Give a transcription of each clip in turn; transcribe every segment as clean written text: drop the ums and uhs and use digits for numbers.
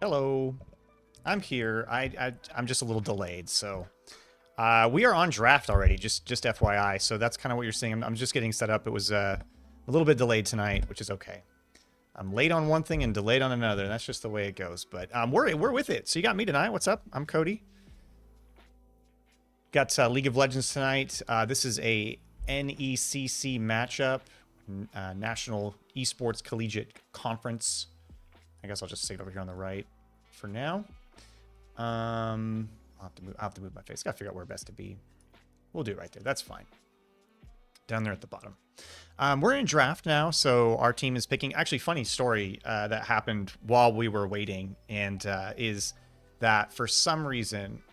Hello, I'm here. I'm just a little delayed, so we are on draft already. Just FYI. So that's kind of what you're seeing. I'm just getting set up. It was a little bit delayed tonight, which is okay. I'm late on one thing and delayed on another. That's just the way it goes. But we're with it. So you got me tonight. What's up? I'm Cody. Got League of Legends tonight. This is a NECC matchup, National Esports Collegiate Conference. I guess I'll just save it over here on the right for now. I'll have to move my face. Gotta figure out where best to be. We'll do it right there. That's fine. Down there at the bottom. We're in draft now, so our team is picking. Actually, funny story that happened while we were waiting, and is that for some reason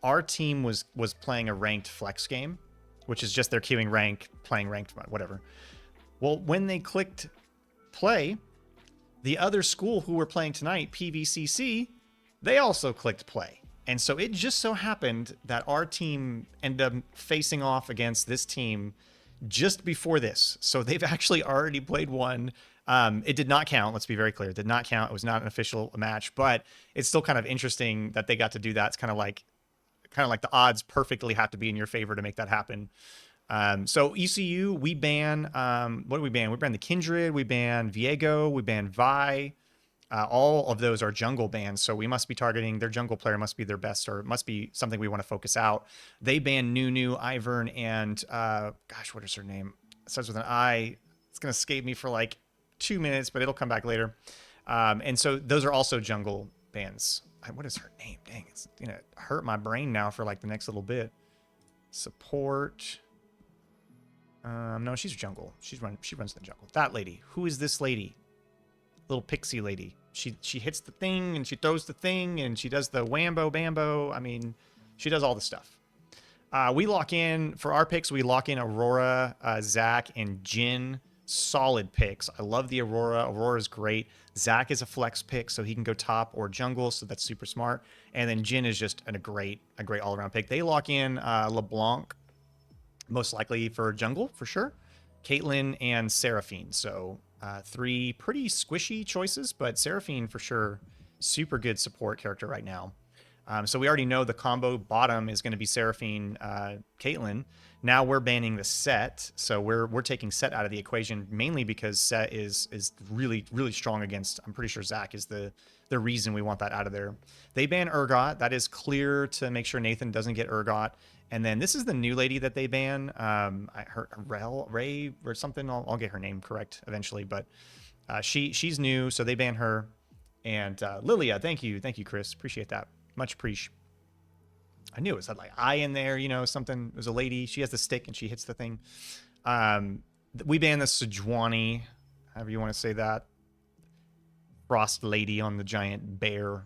our team was playing a ranked flex game, which is just they're queuing rank, playing ranked, whatever. Well, when they clicked play, the other school who were playing tonight, PVCC, they also clicked play. And so it just so happened that our team ended up facing off against this team just before this. So they've actually already played one. It did not count. Let's be very clear. It did not count. It was not an official match, but it's still kind of interesting that they got to do that. It's kind of like the odds perfectly have to be in your favor to make that happen. So ECU, we ban, what do we ban? We ban the Kindred, we ban Viego, we ban Vi. All of those are jungle bans, so we must be targeting their jungle player, must be their best, or it must be something we want to focus out. They ban Nunu, Ivern, and, gosh, what is her name? It starts with an I. It's going to escape me for like 2 minutes, but it'll come back later. And so those are also jungle bans. What is her name? Dang, it's going to hurt my brain now for like the next little bit. Support... no, she's jungle. She runs the jungle. That lady. Who is this lady? Little pixie lady. She hits the thing and she throws the thing and she does the whambo bambo. I mean, she does all the stuff. We lock in for our picks. We lock in Aurora, Zach, and Jin. Solid picks. I love the Aurora. Aurora's great. Zach is a flex pick, so he can go top or jungle, so that's super smart. And then Jin is just a great all around pick. They lock in LeBlanc. Most likely for jungle, for sure. Caitlyn and Seraphine. So 3 pretty squishy choices, but Seraphine for sure, super good support character right now. So we already know the combo bottom is going to be Seraphine, Caitlyn. Now we're banning the Set, so we're taking Set out of the equation mainly because Set is really strong against. I'm pretty sure Zach is the reason we want that out of there. They ban Urgot. That is clear to make sure Nathan doesn't get Urgot. And then this is the new lady that they ban. Ray or something. I'll get her name correct eventually, but she's new, so they ban her. And Lilia, thank you, Chris. Appreciate that. Much appreciate. I knew it had like I in there, you know, something. There's a lady. She has the stick and she hits the thing. We ban the Sejuani, however you want to say that. Frost lady on the giant bear.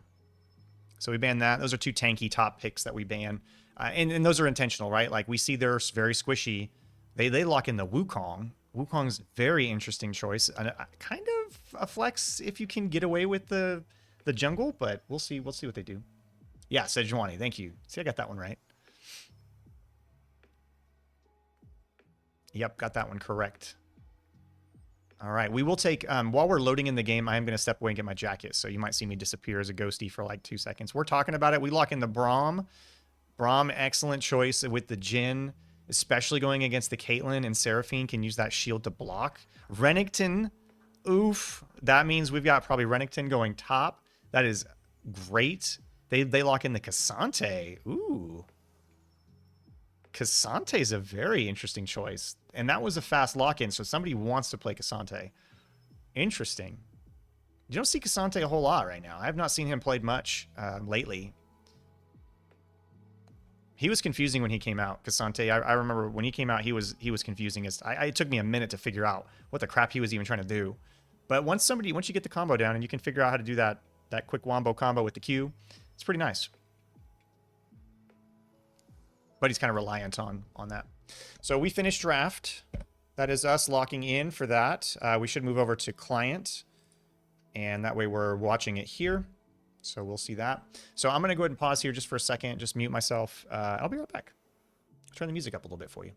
So we ban that. Those are 2 tanky top picks that we ban. And those are intentional, right? Like we see they're very squishy. They lock in the Wukong. Wukong's very interesting choice. Kind of a flex if you can get away with the jungle, but we'll see what they do. Yeah, Sejuani, thank you. See, I got that one right. Yep, got that one correct. All right, we will take, while we're loading in the game, I am going to step away and get my jacket, so you might see me disappear as a ghosty for like 2 seconds. We're talking about it. We lock in the Braum. Braum, excellent choice with the Jin, especially going against the Caitlyn, and Seraphine can use that shield to block. Renekton, oof. That means we've got probably Renekton going top. That is great. They lock in the Cassante. Ooh. Cassante is a very interesting choice. And that was a fast lock-in, so somebody wants to play Cassante. Interesting. You don't see Cassante a whole lot right now. I have not seen him played much lately. He was confusing when he came out, Cassante. I remember when he came out, he was confusing. It took me a minute to figure out what the crap he was even trying to do. But once you get the combo down and you can figure out how to do that quick wombo combo with the Q, it's pretty nice. But he's kind of reliant on that. So we finished draft. That is us locking in for that. We should move over to client. And that way we're watching it here. So we'll see that. So I'm going to go ahead and pause here just for a second, just mute myself. I'll be right back. Turn the music up a little bit for you.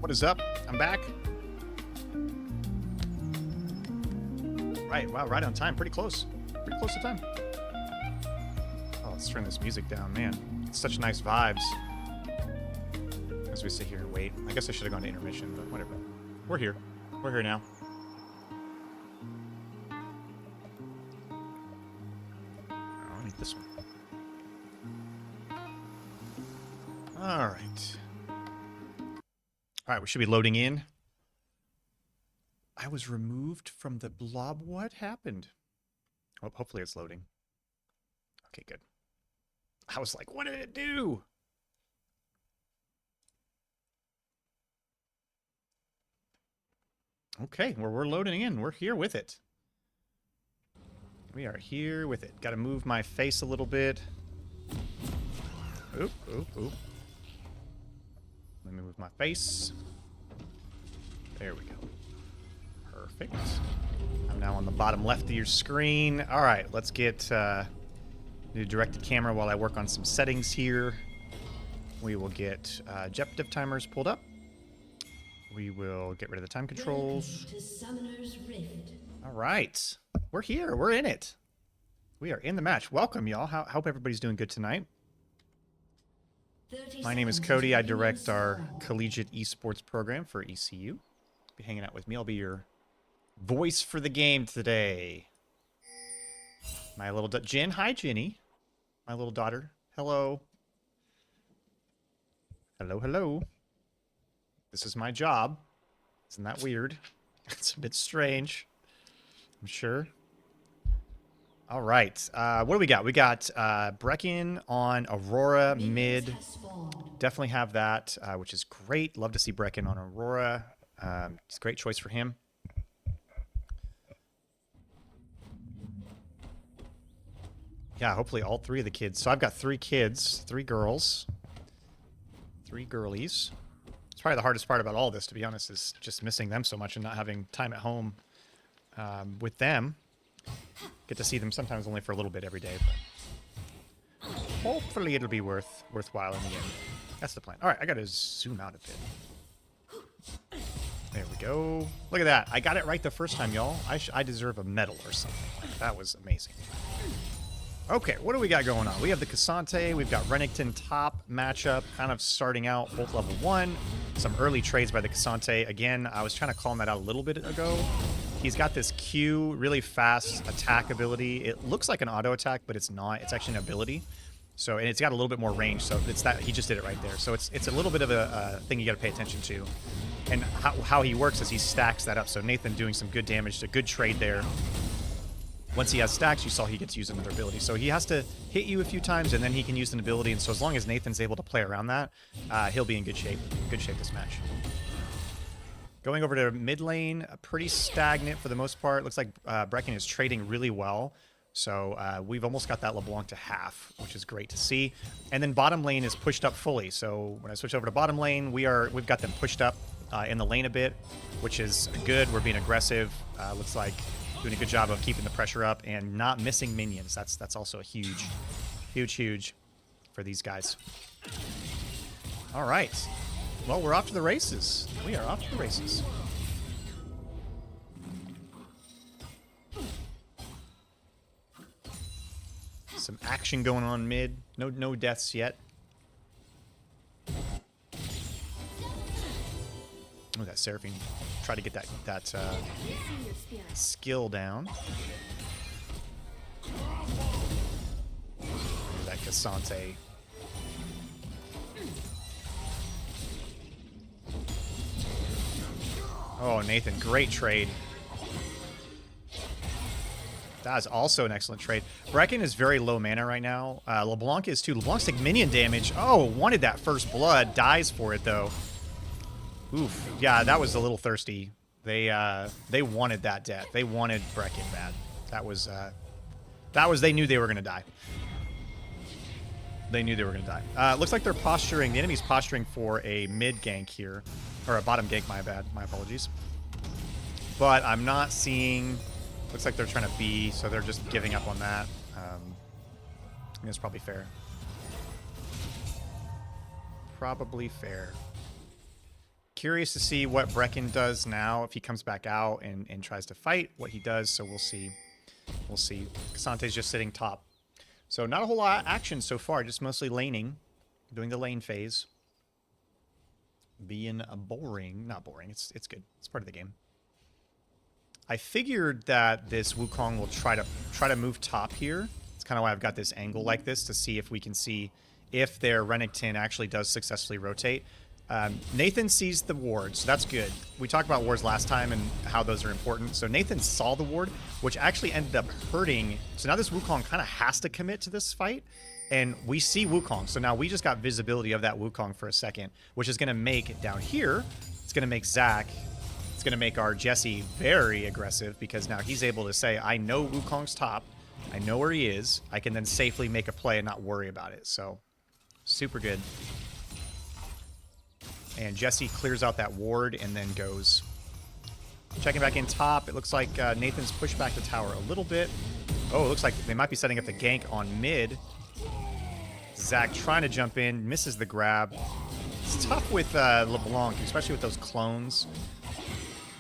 What is up? I'm back. Right, wow, right on time. Pretty close. Pretty close to time. Oh, let's turn this music down, man. It's such nice vibes. As we sit here and wait. I guess I should have gone to intermission, but whatever. We're here. We're here now. Oh, I need this one. All right. All right, we should be loading in. I was removed from the blob. What happened? Oh, hopefully it's loading. Okay, good. I was like, what did it do? Okay, well, we're loading in. We're here with it. We are here with it. Got to move my face a little bit. Oop, oop, oop. Let me move my face. There we go. Perfect. I'm now on the bottom left of your screen. All right, let's get new directed camera while I work on some settings here. We will get objective timers pulled up. We will get rid of the time controls. All right. We're here. We're in it. We are in the match. Welcome, y'all. Hope everybody's doing good tonight. My name is Cody. I direct our collegiate esports program for ECU. Be hanging out with me. I'll be your voice for the game today. My little Jen. Hi, Jenny. My little daughter. Hello. Hello, hello. This is my job. Isn't that weird? It's a bit strange. I'm sure. All right. What do we got? We got Brecken on Aurora mid. Definitely have that, which is great. Love to see Brecken on Aurora. It's a great choice for him. Yeah, hopefully all three of the kids. So I've got 3 kids, 3 girls, 3 girlies. It's probably the hardest part about all this, to be honest, is just missing them so much and not having time at home with them. Get to see them sometimes only for a little bit every day, but hopefully it'll be worthwhile in the end. That's the plan. All right, I got to zoom out a bit. There we go. Look at that. I got it right the first time, y'all. I deserve a medal or something. Like, that was amazing. Okay, what do we got going on? We have the Cassante. We've got Renekton top matchup, kind of starting out both level 1. Some early trades by the Cassante. Again, I was trying to call him that out a little bit ago. He's got this Q, really fast attack ability. It looks like an auto attack, but it's not. It's actually an ability. So, and it's got a little bit more range. So it's that he just did it right there. So it's a little bit of a thing you got to pay attention to. And how he works is he stacks that up. So Nathan doing some good damage, a good trade there. Once he has stacks, you saw he gets to use another ability. So he has to hit you a few times, and then he can use an ability. And so as long as Nathan's able to play around that, he'll be in good shape. Good shape this match. Going over to mid lane, pretty stagnant for the most part. Looks like Brecken is trading really well. So we've almost got that LeBlanc to half, which is great to see. And then bottom lane is pushed up fully. So when I switch over to bottom lane, we've got them pushed up in the lane a bit, which is good. We're being aggressive. Looks like doing a good job of keeping the pressure up and not missing minions. That's also a huge for these guys. All right. Well, we're off to the races. We are off to the races. Some action going on mid. No deaths yet. Oh, that Seraphine. Try to get that skill down. That Cassante. Oh, Nathan, great trade. That is also an excellent trade. Brecken is very low mana right now. LeBlanc is too. LeBlanc's taking minion damage. Oh, wanted that first blood. Dies for it, though. Oof. Yeah, that was a little thirsty. They wanted that death. They wanted Brecken bad. That was they knew they were going to die. They knew they were going to die. Looks like they're posturing. The enemy's posturing for a mid gank here. Or a bottom gank, my bad. My apologies. But I'm not seeing... Looks like they're trying to B, so they're just giving up on that. I think that's probably fair. Probably fair. Curious to see what Brecken does now if he comes back out and tries to fight, what he does, so we'll see. We'll see. Cassante's just sitting top. So not a whole lot of action so far, just mostly laning, doing the lane phase. Being boring. Not boring, it's good. It's part of the game. I figured that this Wukong will try to move top here. It's kind of why I've got this angle like this to see if we can see if their Renekton actually does successfully rotate. Nathan sees the ward, so that's good. We talked about wards last time and how those are important. So Nathan saw the ward, which actually ended up hurting. So now this Wukong kind of has to commit to this fight. And we see Wukong. So now we just got visibility of that Wukong for a second, which is going to make down here, it's going to make Zach, it's going to make our Jesse very aggressive because now he's able to say, I know Wukong's top. I know where he is. I can then safely make a play and not worry about it. So super good. And Jesse clears out that ward and then goes. Checking back in top. It looks like Nathan's pushed back the tower a little bit. Oh, it looks like they might be setting up the gank on mid. Zach trying to jump in. Misses the grab. It's tough with LeBlanc, especially with those clones.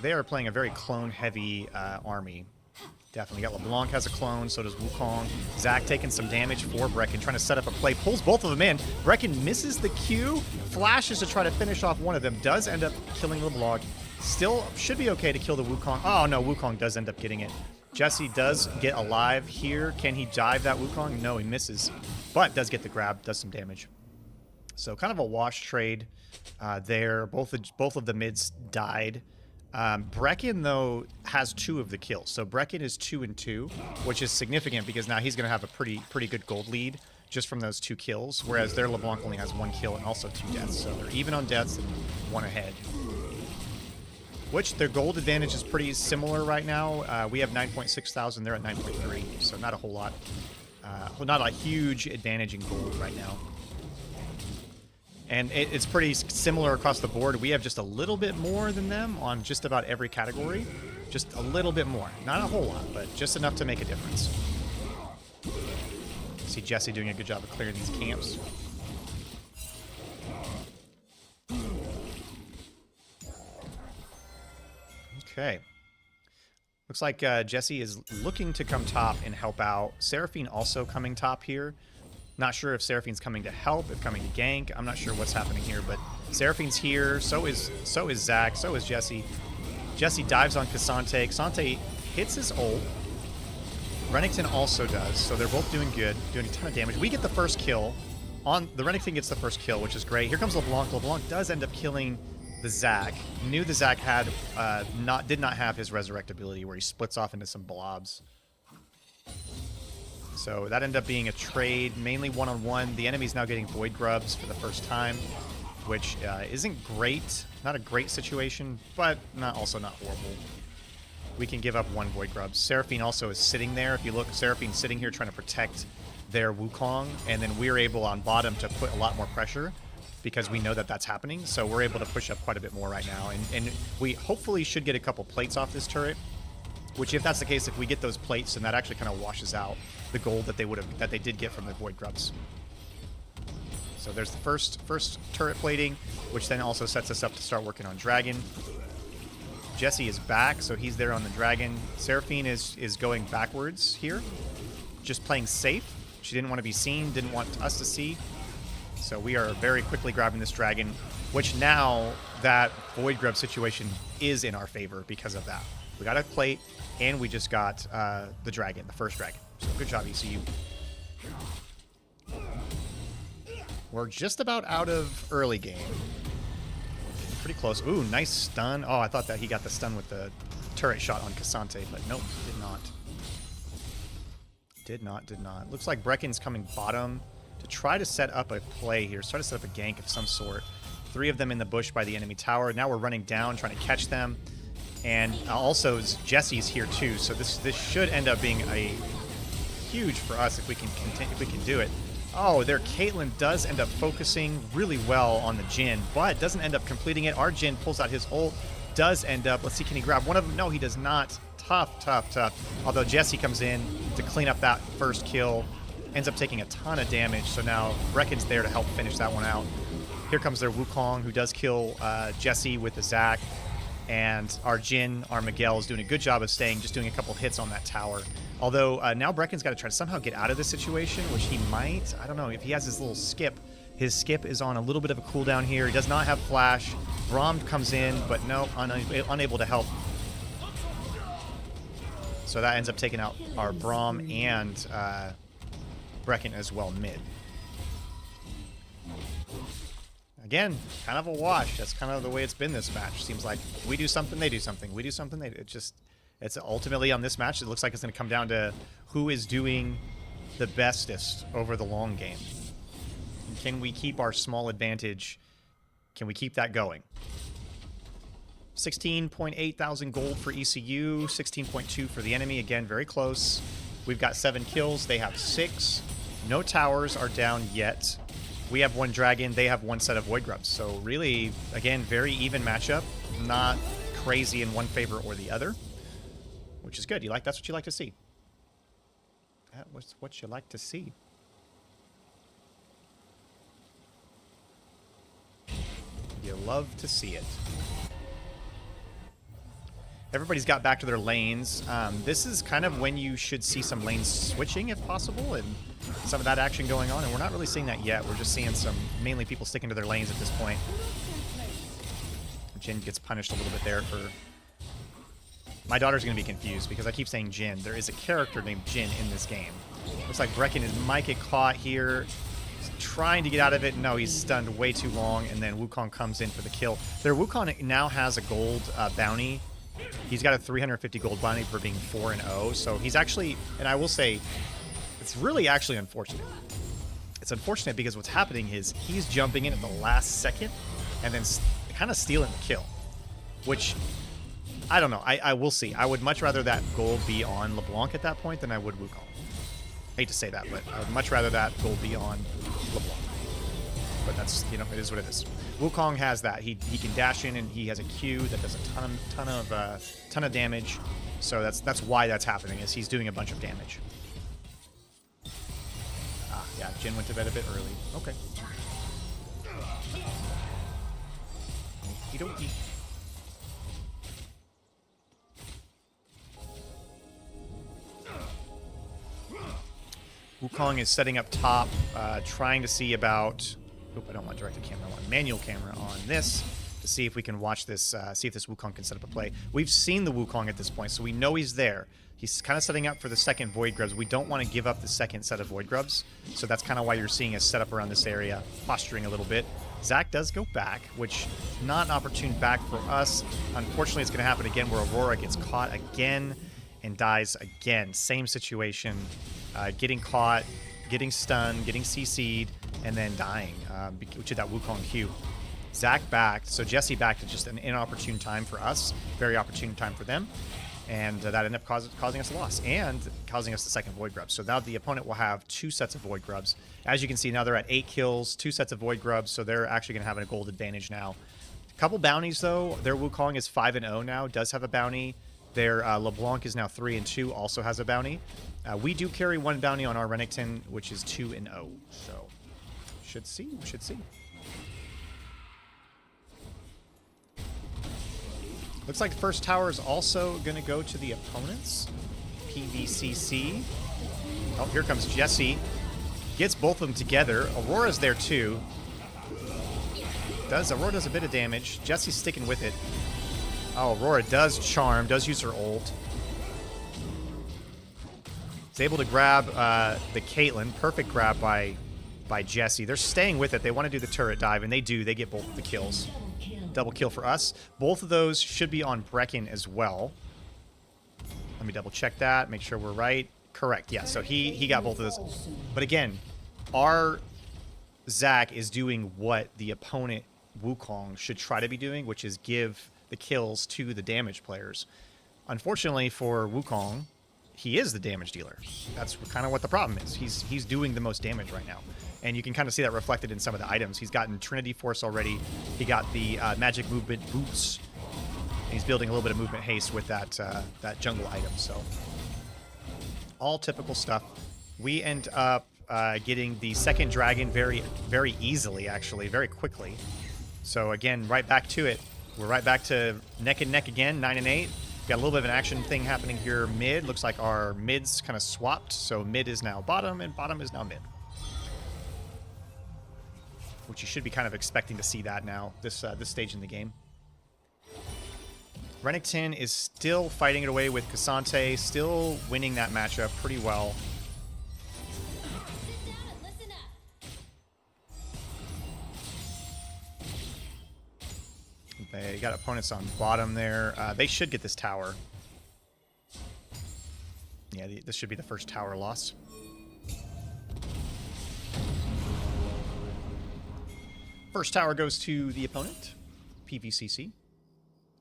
They are playing a very clone-heavy army. Definitely got LeBlanc has a clone, so does Wukong. Zach taking some damage for Brecken, trying to set up a play, pulls both of them in. Brecken misses the Q, flashes to try to finish off one of them, does end up killing LeBlanc. Still should be okay to kill the Wukong. Oh no, Wukong does end up getting it. Jesse does get alive here. Can he dive that Wukong? No, he misses, but does get the grab, does some damage. So kind of a wash trade there. Both of the mids died. Brecken, though, has 2 of the kills. So Brecken is 2 and 2, which is significant because now he's going to have a pretty good gold lead just from those 2 kills, whereas their LeBlanc only has 1 kill and also 2 deaths. So they're even on deaths and 1 ahead. Which their gold advantage is pretty similar right now. We have 9.6 thousand, they're at 9.3, so not a whole lot. Not a huge advantage in gold right now. And it's pretty similar across the board. We have just a little bit more than them on just about every category. Just a little bit more. Not a whole lot, but just enough to make a difference. See Jesse doing a good job of clearing these camps. Okay. Looks like Jesse is looking to come top and help out. Seraphine also coming top here. Not sure if Seraphine's coming to help, if coming to gank. I'm not sure what's happening here, but Seraphine's here. So is Zach. So is Jesse. Jesse dives on Cassante. Cassante hits his ult. Renekton also does. So they're both doing good, doing a ton of damage. We get the first kill. The Renekton gets the first kill, which is great. Here comes LeBlanc. LeBlanc does end up killing the Zach. Knew the Zach had did not have his resurrect ability where he splits off into some blobs. So that ended up being a trade, mainly one-on-one. The enemy's now getting Void Grubs for the first time, which isn't great. Not a great situation, but also not horrible. We can give up 1 Void Grub. Seraphine also is sitting there. If you look, Seraphine's sitting here trying to protect their Wukong, and then we're able on bottom to put a lot more pressure because we know that that's happening. So we're able to push up quite a bit more right now. And we hopefully should get a couple plates off this turret, which if that's the case, if we get those plates, then that actually kind of washes out the gold that they did get from the Void Grubs. So there's the first turret plating, which then also sets us up to start working on Dragon. Jesse is back, so he's there on the Dragon. Seraphine is going backwards here, just playing safe. She didn't want to be seen, didn't want us to see. So we are very quickly grabbing this Dragon, which now that Void Grub situation is in our favor because of that. We got a plate, and we just got the Dragon, the first Dragon. So good job, ECU. We're just about out of early game. Pretty close. Ooh, nice stun. Oh, I thought that he got the stun with the turret shot on Cassante, but nope, did not. Did not. Looks like Brecken's coming bottom to try to set up a play here. Try to set up a gank of some sort. 3 of them in the bush by the enemy tower. Now we're running down, trying to catch them. And also Jesse's here too, so this should end up being a huge for us if we can do it. Oh, their Caitlyn does end up focusing really well on the Jhin, but doesn't end up completing it. Our Jhin pulls out his ult, does end up. Let's see, can he grab one of them? No, he does not. Tough. Although Jesse comes in to clean up that first kill, ends up taking a ton of damage. So now Brecken's there to help finish that one out. Here comes their Wukong, who does kill Jesse with the Zac. And our Jhin, our Miguel, is doing a good job of staying, just doing a couple hits on that tower. Although now Brecken's got to try to somehow get out of this situation, which he might. I don't know if he has his little skip. His skip is on a little bit of a cooldown here. He does not have flash. Braum comes in, but no, unable to help. So that ends up taking out our Braum and Brecken as well mid. again, kind of a wash. That's kind of the way it's been this match. Seems like we do something, they do something. We do something, they do. It's ultimately on this match, it looks like it's going to come down to who is doing the bestest over the long game. And can we keep our small advantage? Can we keep that going? 16.8 thousand gold for ECU, 16.2 for the enemy. Again, very close. We've got 7 kills. They have 6. No towers are down yet. We have 1 dragon. They have 1 set of void grubs. So really, again, very even matchup. Not crazy in one favor or the other, which is good. That's what you like to see. That was what you like to see. You love to see it. Everybody's got back to their lanes. This is kind of when you should see some lanes switching, if possible, and some of that action going on, and we're not really seeing that yet. We're just seeing mainly people sticking to their lanes at this point. Jin gets punished a little bit there for... My daughter's going to be confused because I keep saying Jin. There is a character named Jin in this game. Looks like Brecken might get caught here. He's trying to get out of it. No, he's stunned way too long, and then Wukong comes in for the kill. Their Wukong now has a gold bounty. He's got a 350 gold bounty for being 4-0, so he's actually, and I will say, it's really actually unfortunate. It's unfortunate because what's happening is he's jumping in at the last second and then kind of stealing the kill, which, I don't know, I will see. I would much rather that gold be on LeBlanc at that point than I would Wukong. I hate to say that, but I would much rather that gold be on LeBlanc. But that's, you know, it is what it is. Wukong has that. He can dash in, and he has a Q that does a ton of damage. So that's why that's happening, is he's doing a bunch of damage. Ah, yeah, Jin went to bed a bit early. Okay. Okie dokie. Wukong is setting up top, trying to see about... Oop, I don't want direct camera. I want manual camera on this to see if we can watch this, see if this Wukong can set up a play. We've seen the Wukong at this point, so we know he's there. He's kind of setting up for the second Void Grubs. We don't want to give up the second set of Void Grubs, so that's kind of why you're seeing us set up around this area, posturing a little bit. Zac does go back, which not an opportune back for us. Unfortunately, it's going to happen again where Aurora gets caught again and dies again. Same situation, getting caught, getting stunned, getting CC'd, and then dying, which is that Wukong Q. Zac backed, so Jesse backed at just an inopportune time for us, very opportune time for them, and that ended up causing us a loss and causing us the second Void Grub. So now the opponent will have 2 sets of Void Grubs. As you can see, now they're at 8 kills, 2 sets of Void Grubs, so they're actually going to have a gold advantage now. A couple bounties, though. Their Wukong is 5-0 now, does have a bounty. Their LeBlanc is now 3-2, also has a bounty. We do carry 1 bounty on our Renekton, which is 2-0, so... Should see. We should see. Looks like the first tower is also going to go to the opponents. PVCC. Oh, here comes Jesse. Gets both of them together. Aurora's there too. Aurora does a bit of damage. Jesse's sticking with it. Oh, Aurora does charm. Does use her ult. Is able to grab the Caitlyn. Perfect grab by Jesse. They're staying with it. They want to do the turret dive, and they do. They get both of the kills. Double kill for us. Both of those should be on Brecken as well. Let me double check that. Make sure we're right. Correct. Yeah, so he got both of those. But again, our Zac is doing what the opponent Wukong should try to be doing, which is give the kills to the damage players. Unfortunately for Wukong, he is the damage dealer. That's kind of what the problem is. He's doing the most damage right now. And you can kind of see that reflected in some of the items. He's gotten Trinity Force already. He got the Magic Movement Boots. And he's building a little bit of movement haste with that jungle item. So all typical stuff. We end up getting the second dragon very, very easily, actually, very quickly. So again, right back to it. We're right back to neck and neck again, 9-8. Got a little bit of an action thing happening here mid. Looks like our mids kind of swapped. So mid is now bottom, and bottom is now mid. Which you should be kind of expecting to see that now, this stage in the game. Renekton is still fighting it away with Cassante, still winning that matchup pretty well. They got opponents on bottom there. They should get this tower. Yeah, this should be the first tower loss. First tower goes to the opponent, PVCC.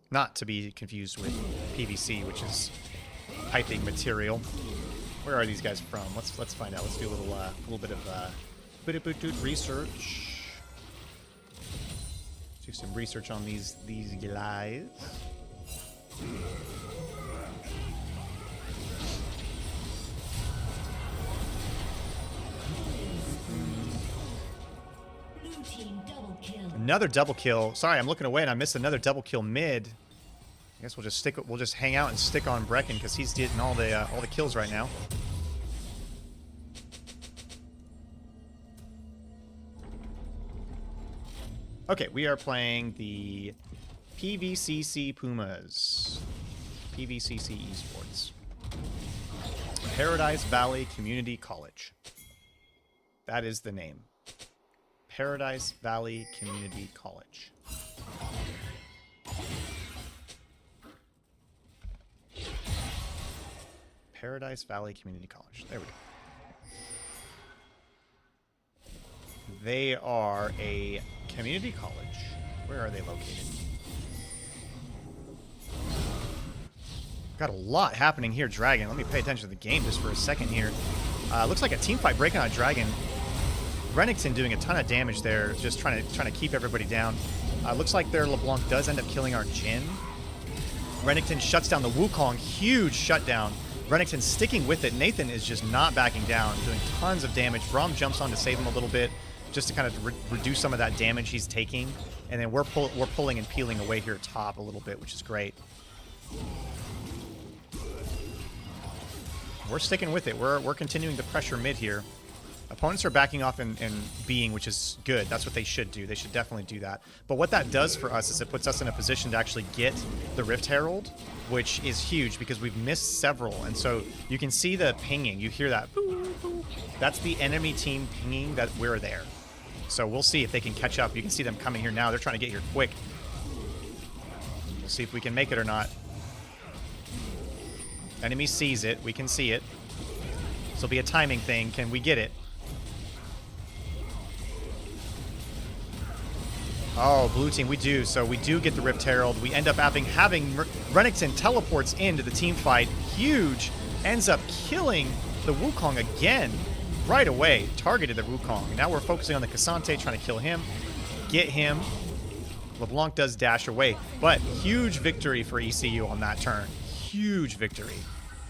Not to be confused with PVC, which is piping material. Where are these guys from? Let's find out. Let's do a little bit of research. Do some research on these guys. Another double kill. Sorry, I'm looking away and I missed another double kill mid. I guess we'll just hang out and stick on Brecken because he's getting all the kills right now. Okay, we are playing the PVCC Pumas. PVCC Esports. Paradise Valley Community College. That is the name. Paradise Valley Community College. Paradise Valley Community College. There we go. They are a community college. Where are they located? Got a lot happening here, Dragon. Let me pay attention to the game just for a second here. Looks like a team fight breaking on Dragon. Renekton doing a ton of damage there, just trying to keep everybody down. Looks like their LeBlanc does end up killing our Jhin. Renekton shuts down the Wukong. Huge shutdown. Renekton sticking with it. Nathan is just not backing down, doing tons of damage. Braum jumps on to save him a little bit, just to kind of reduce some of that damage he's taking. And then we're pulling and peeling away here top a little bit, which is great. We're sticking with it. We're continuing to pressure mid here. Opponents are backing off and being, which is good. That's what they should do. They should definitely do that. But what that does for us is it puts us in a position to actually get the Rift Herald, which is huge because we've missed several. And so you can see the pinging. You hear that. Boo, boo. That's the enemy team pinging that we're there. So we'll see if they can catch up. You can see them coming here now. They're trying to get here quick. We'll see if we can make it or not. Enemy sees it. We can see it. This will be a timing thing. Can we get it? Oh, blue team, we do. So we do get the Rift Herald. We end up having Renekton teleports into the team fight. Huge. Ends up killing the Wukong again right away. Targeted the Wukong. And now we're focusing on the K'Sante, trying to kill him. Get him. LeBlanc does dash away. But huge victory for ECU on that turn. Huge victory.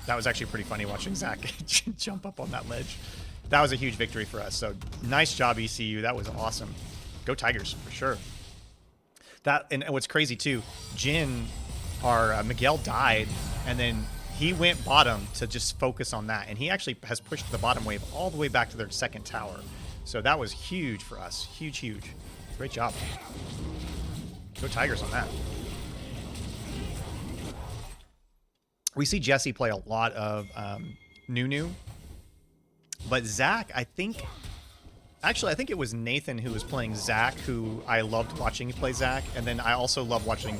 That was actually pretty funny watching Zach jump up on that ledge. That was a huge victory for us. So nice job, ECU. That was awesome. Go Tigers, for sure. That, and what's crazy too, Jhin, Miguel died, and then he went bottom to just focus on that. And he actually has pushed the bottom wave all the way back to their second tower. So that was huge for us. Huge, huge. Great job. Go Tigers on that. We see Jesse play a lot of Nunu. But Zach, I think it was Nathan who was playing Zach, who I loved watching play Zach, and then I also love watching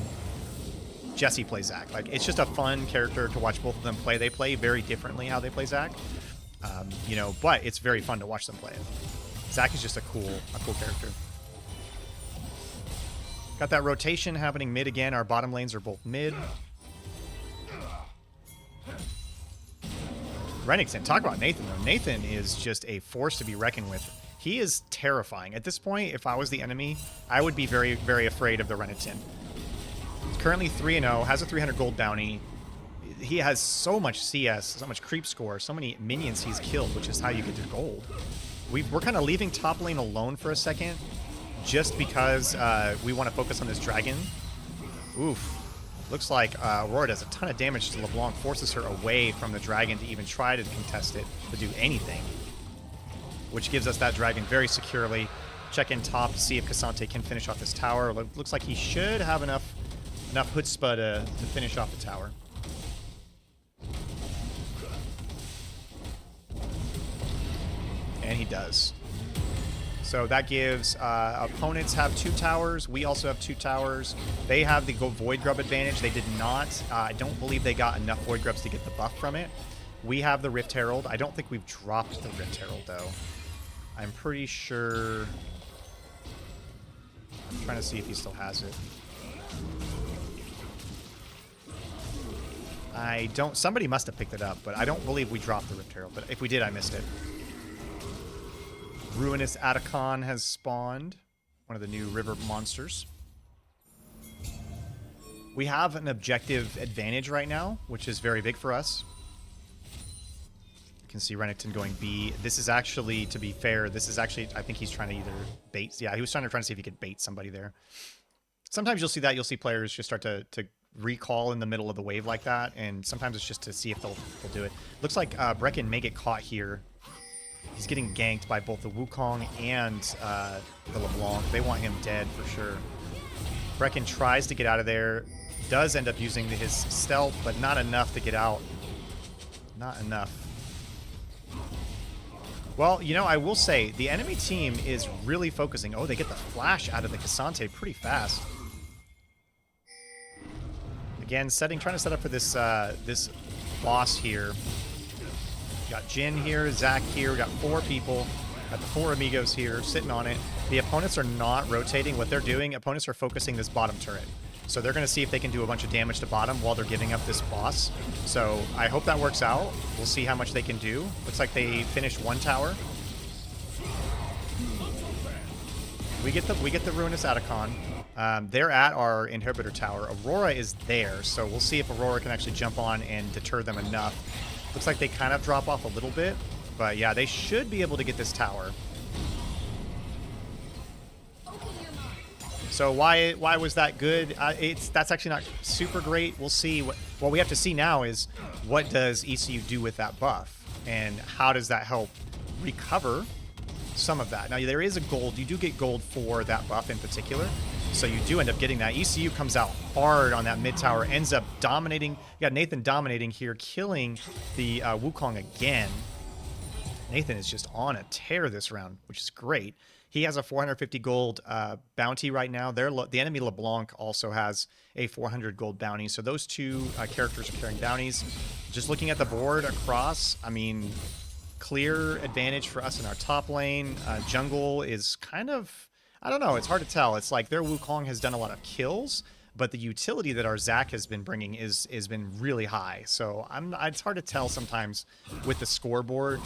Jesse play Zach. Like, it's just a fun character to watch both of them play. They play very differently how they play Zach, you know, but it's very fun to watch them play it. Zach is just a cool character. Got that rotation happening mid again. Our bottom lanes are both mid. Renekton, talk about Nathan though. Nathan is just a force to be reckoned with. He is terrifying. At this point, if I was the enemy, I would be very, very afraid of the Renekton. He's currently 3-0, has a 300 gold bounty. He has so much CS, so much creep score, so many minions he's killed, which is how you get your gold. We're kind of leaving top lane alone for a second, just because we want to focus on this dragon. Oof. Looks like Aurora does a ton of damage to LeBlanc, forces her away from the dragon to even try to contest it, to do anything. Which gives us that dragon very securely. Check in top to see if K'Sante can finish off this tower. Looks like he should have enough chutzpah to finish off the tower. And he does. So that gives opponents have 2 towers. We also have 2 towers. They have the Void Grub advantage. They did not. I don't believe they got enough Void Grubs to get the buff from it. We have the Rift Herald. I don't think we've dropped the Rift Herald, though. I'm pretty sure... I'm trying to see if he still has it. I don't... Somebody must have picked it up, but I don't believe we dropped the Rift Herald. But if we did, I missed it. Ruinous Atacon has spawned. One of the new river monsters. We have an objective advantage right now, which is very big for us. You can see Renekton going B. This is actually, to be fair, this is actually... I think he's trying to either bait... Yeah, he was trying to see if he could bait somebody there. Sometimes you'll see that. You'll see players just start to recall in the middle of the wave like that, and sometimes it's just to see if they'll do it. Looks like Brecken may get caught here. He's getting ganked by both the Wukong and the LeBlanc. They want him dead for sure. Brecken tries to get out of there. Does end up using his stealth, but not enough to get out. Not enough. Well, you know, I will say, the enemy team is really focusing. Oh, they get the flash out of the Cassante pretty fast. Again, trying to set up for this this boss here. Got Jin here, Zac here. We got 4 people. Got the 4 amigos here sitting on it. The opponents are not rotating. What they're doing, opponents are focusing this bottom turret. So they're going to see if they can do a bunch of damage to bottom while they're giving up this boss. So I hope that works out. We'll see how much they can do. Looks like they finished 1 tower. We get the Ruinous Atacon. They're at our inhibitor tower. Aurora is there, so we'll see if Aurora can actually jump on and deter them enough. Looks like they kind of drop off a little bit, but yeah, they should be able to get this tower. So why was that good? That's actually not super great. We'll see. What we have to see now is what does ECU do with that buff, and how does that help recover some of that. Now there is a gold. You do get gold for that buff in particular. So you do end up getting that. ECU comes out hard on that mid tower, ends up dominating. You got Nathan dominating here, killing the Wukong again. Nathan is just on a tear this round, which is great. He has a 450 gold bounty right now. The enemy LeBlanc also has a 400 gold bounty. So those 2 characters are carrying bounties. Just looking at the board across, I mean, clear advantage for us in our top lane. Jungle is kind of... I don't know. It's hard to tell. It's like their Wukong has done a lot of kills, but the utility that our Zac has been bringing has been really high. So it's hard to tell sometimes with the scoreboard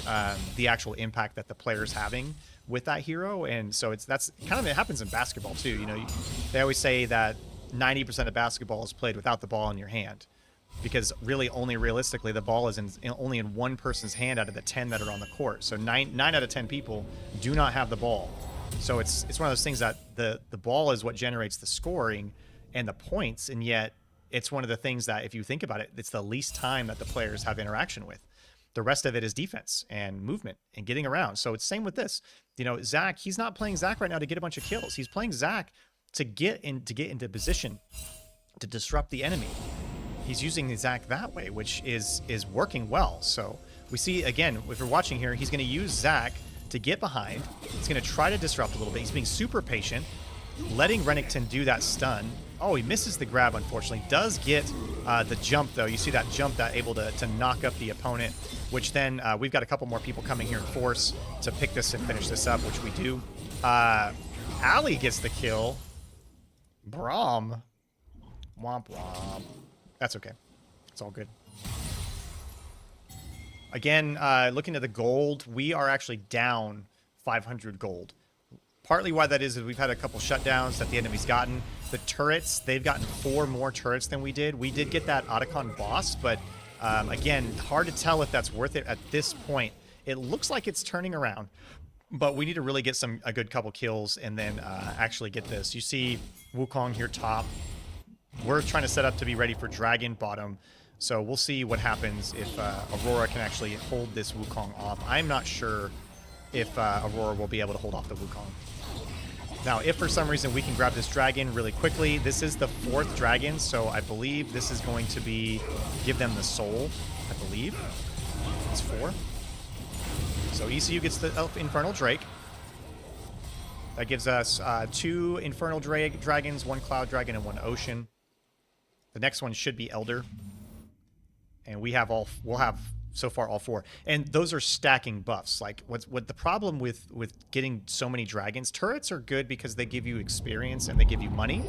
the actual impact that the player's having with that hero. And so that's kind of, it happens in basketball too. You know, they always say that 90% of basketball is played without the ball in your hand, because really only realistically the ball is only in one person's hand out of the 10 that are on the court. So 9 out of 10 people do not have the ball. So it's one of those things that the ball is what generates the scoring and the points, and yet it's one of the things that, if you think about it, it's the least time that the players have interaction with. The rest of it is defense and movement and getting around. So it's same with this. You know, Zac, he's not playing Zac right now to get a bunch of kills. He's playing Zac to get into position to disrupt the enemy. He's using the Zac that way, which is working well. So we see, again, if you're watching here, he's going to use Zac to get behind. He's going to try to disrupt a little bit. He's being super patient, letting Renekton do that stun. Oh, he misses the grab, unfortunately. Does get the jump, though. You see that jump that able to knock up the opponent, which then we've got a couple more people coming here in force to pick this and finish this up, which we do. Ali gets the kill. Braum. Womp womp. That's okay. It's all good. Again, looking at the gold, we are actually down 500 gold. Partly why that is we've had a couple shutdowns that the enemy's gotten. The turrets, they've gotten 4 more turrets than we did. We did get that Otacon boss, but again, hard to tell if that's worth it at this point. It looks like it's turning around, but we need to really get a good couple kills and then actually get this. You see Wukong here top. We're trying to set up to be ready for Dragon bottom. So we'll see what happens if Aurora can actually hold this Wukong off. I'm not sure if Aurora will be able to hold off the Wukong. Now, if for some reason we can grab this dragon really quickly, this is the 4th dragon, so I believe this is going to be give them the soul, I believe. It's 4. So ECU gets the Infernal Drake. That gives us 2 Infernal Dragons, 1 Cloud Dragon, and 1 Ocean. The next one should be Elder. And we'll have so far all 4. And those are stacking buffs. Like what the problem with getting so many dragons, turrets are good because they give you experience and they give you money.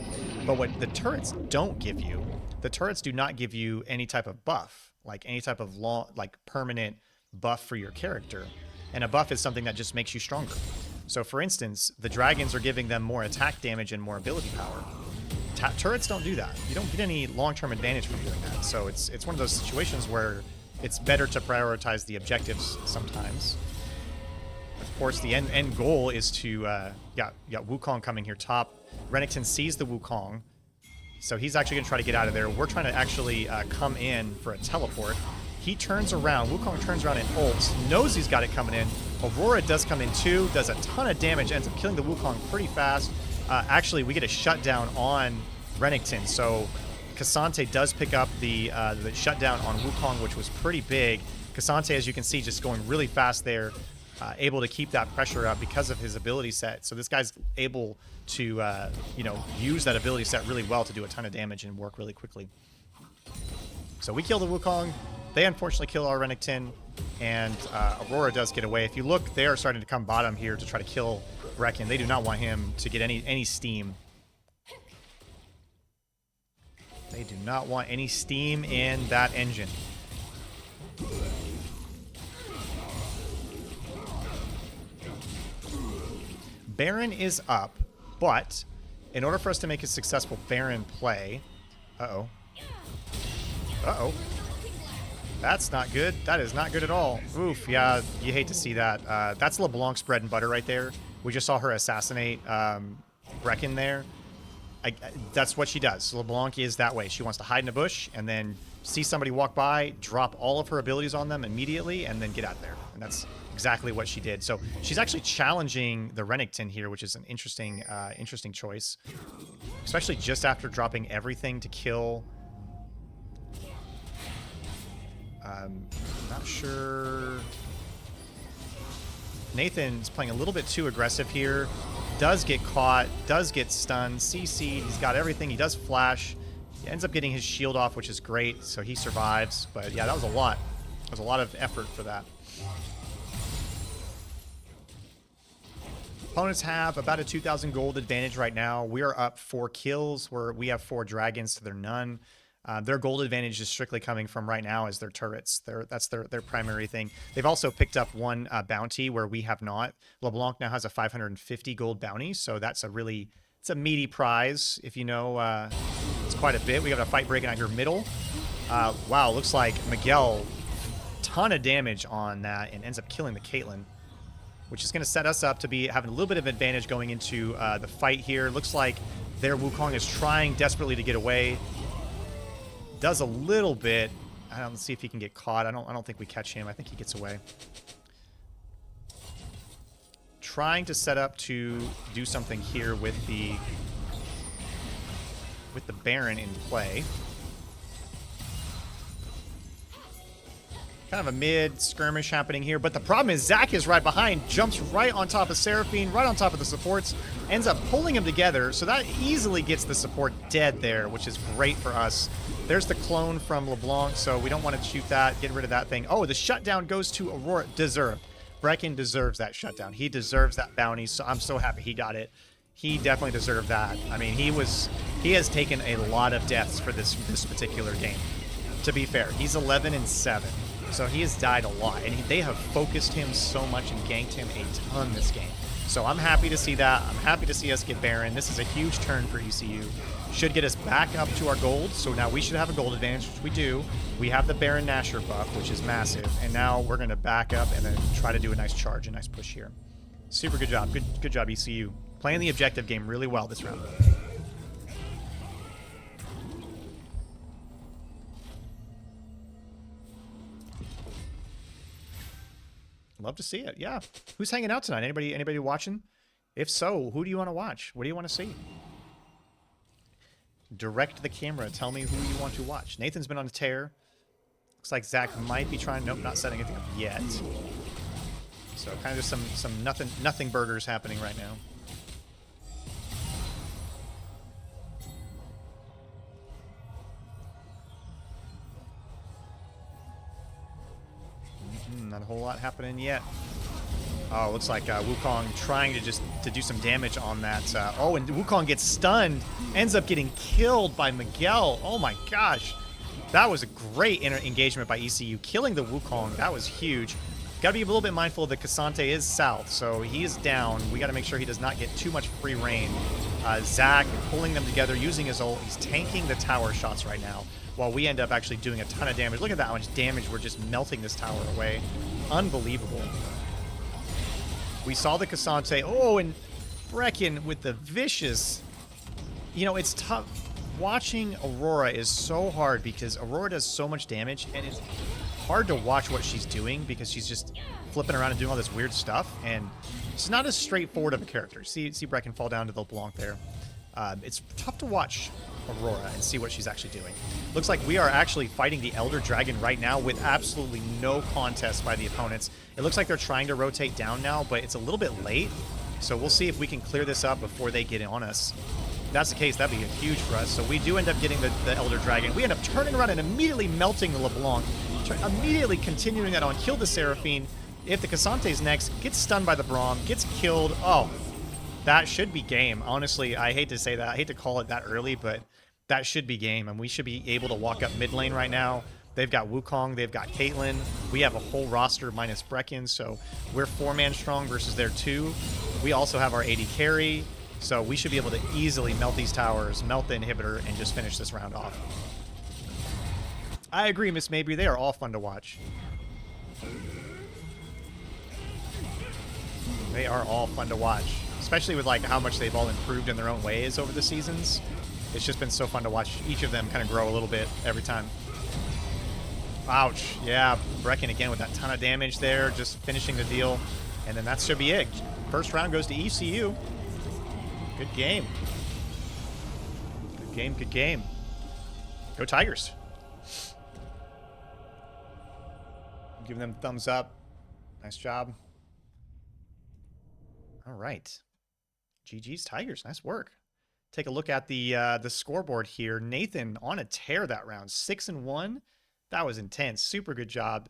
But what the turrets don't give you, the turrets do not give you any type of buff, like any type of permanent buff for your character. And a buff is something that just makes you stronger. So for instance, the dragons are giving them more attack damage and more ability power. Turrets don't do that. You don't get any long-term advantage from doing that. So it's one of those situations where it's better to prioritize the objectives sometimes. Of course, the end goal is to yeah, Wukong coming here top. Renekton sees the Wukong, so he's actually going to try to get out of there. We're trying to actually come in for a teleport. He turns around. Wukong turns around and ults. Knows he's got it coming in. Aurora does come in too. Does a ton of damage. Ends up killing the Wukong pretty fast. Actually, we get a shutdown on Renekton. So Cassante does pick up the shutdown on Wukong, which was pretty big. Cassante, as you can see, just going really fast there. Able to keep that pressure up because of his ability set. So this guy's able to, you know, use that ability set really well to do a ton of damage and work really quickly. So we kill the Wukong. They unfortunately kill our Renekton, and Aurora does get away. If you look, they are starting to come bottom here to try to kill Reckon. They do not want him to get any steam. They do not want any steam in that engine. Baron is up, but in order for us to make a successful Baron play... Uh-oh. Uh-oh. That's not good. That is not good at all. Oof, yeah, you hate to see that. That's LeBlanc's bread and butter right there. We just saw her assassinate Brecken there. That's what she does. LeBlanc is that way. She wants to hide in a bush and then see somebody walk by, drop all of her abilities on them immediately, and then get out of there. And that's exactly what she did. So she's actually challenging the Renekton here, which is an interesting choice. Especially just after dropping everything to kill... not sure. Nathan's playing a little bit too aggressive here. Does get caught, does get stunned, CC'd, he's got everything, he does flash. He ends up getting his shield off, which is great, so he survives. But yeah, that was a lot. It was a lot of effort for that. Opponents have about a 2,000 gold advantage right now. We are up 4 kills, where we have 4 dragons to their none. Their gold advantage is strictly coming from right now as their turrets. That's their primary thing. They've also picked up 1 bounty where we have not. LeBlanc now has a 550 gold bounty, so that's it's a meaty prize. If you know, it's quite a bit. We got a fight breaking out here middle. Wow, looks like Miguel, ton of damage on that and ends up killing the Caitlyn, which is going to set us up to be having a little bit of advantage going into the fight here. Looks like their Wukong is trying desperately to get away. Does a little bit. I don't see if he can get caught. I don't think we catch him. I think he gets away. Trying to set up to do something here with the Baron in play. Kind of a mid skirmish happening here, but the problem is Zac is right behind, jumps right on top of Seraphine, right on top of the supports, ends up pulling them together, so that easily gets the support dead there, which is great for us. There's the clone from LeBlanc, so we don't want to shoot that, get rid of that thing. Oh, the shutdown goes to Aurora. Deserved. Brecken deserves that shutdown. He deserves that bounty, so I'm so happy he got it. He definitely deserved that. I mean, he has taken a lot of deaths for this particular game. To be fair, he's 11-7. So he has died a lot, and they have focused him so much and ganked him a ton this game. So I'm happy to see that. I'm happy to see us get Baron. This is a huge turn for ECU. Should get us back up to our gold, so now we should have a gold advantage, which we do. We have the Baron Nashor buff, which is massive, and now we're going to back up and then try to do a nice charge, a nice push here. Super good job. Good job, ECU. Playing the objective game really well this round. Love to see it. Yeah. Who's hanging out tonight? Anybody watching? If so, who do you want to watch? What do you want to see? Direct the camera. Tell me who you want to watch. Nathan's been on a tear. Looks like Zac might be trying. Nope, not setting anything up yet. So kind of just some nothing burgers happening right now. whole lot happening yet. Oh, looks like Wukong trying to do some damage on that. Oh, and Wukong gets stunned, ends up getting killed by Miguel. Oh my gosh. That was a great engagement by ECU. Killing the Wukong, that was huge. Got to be a little bit mindful that Cassante is south, so he is down. We got to make sure he does not get too much free reign. Zach pulling them together, using his ult. He's tanking the tower shots right now, while we end up actually doing a ton of damage. Look at that, how much damage we're just melting this tower away. Unbelievable. We saw the Cassante. Oh, and Brecken with the vicious. You know, it's tough. Watching Aurora is so hard because Aurora does so much damage, and it's hard to watch what she's doing because she's just flipping around and doing all this weird stuff, and it's not as straightforward of a character. See Brecken fall down to the LeBlanc there. It's tough to watch Aurora and see what she's actually doing. Looks like we are actually fighting the Elder Dragon right now with absolutely no contest by the opponents. It looks like they're trying to rotate down now, but it's a little bit late, so we'll see if we can clear this up before they get on us. If that's the case, that'd be huge for us. So we do end up getting the Elder Dragon. We end up turning around and immediately melting the LeBlanc, immediately continuing that on, kill the Seraphine. If the Cassante's next, gets stunned by the Braum, gets killed. Oh, that should be game. Honestly, I hate to say that. I hate to call it that early, but that should be game, and we should be able to walk up mid lane right now. They've got Wukong, they've got Caitlyn. We have a whole roster minus Brecken, so we're 4-man strong versus their 2. We also have our AD carry, so we should be able to easily melt these towers, melt the inhibitor, and just finish this round off. I agree, Miss Mabry. They are all fun to watch. They are all fun to watch, especially with like how much they've all improved in their own ways over the seasons. It's just been so fun to watch each of them kind of grow a little bit every time. Ouch. Yeah, Brecken again with that ton of damage there, just finishing the deal. And then that should be it. First round goes to ECU. Good game. Good game, good game. Go Tigers. Give them thumbs up. Nice job. All right. GG's Tigers. Nice work. Take a look at the scoreboard here. Nathan on a tear that round. 6-1. That was intense. Super good job.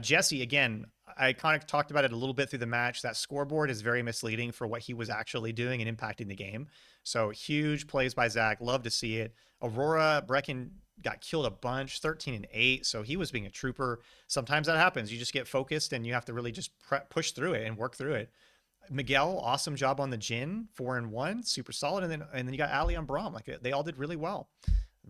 Jesse, again, I kind of talked about it a little bit through the match. That scoreboard is very misleading for what he was actually doing and impacting the game. So huge plays by Zach. Love to see it. Aurora, Brecken got killed a bunch, 13-8. So he was being a trooper. Sometimes that happens. You just get focused and you have to really just push through it and work through it. Miguel, awesome job on the Jhin, 4-1, super solid. And then you got Ali on Braum. Like they all did really well.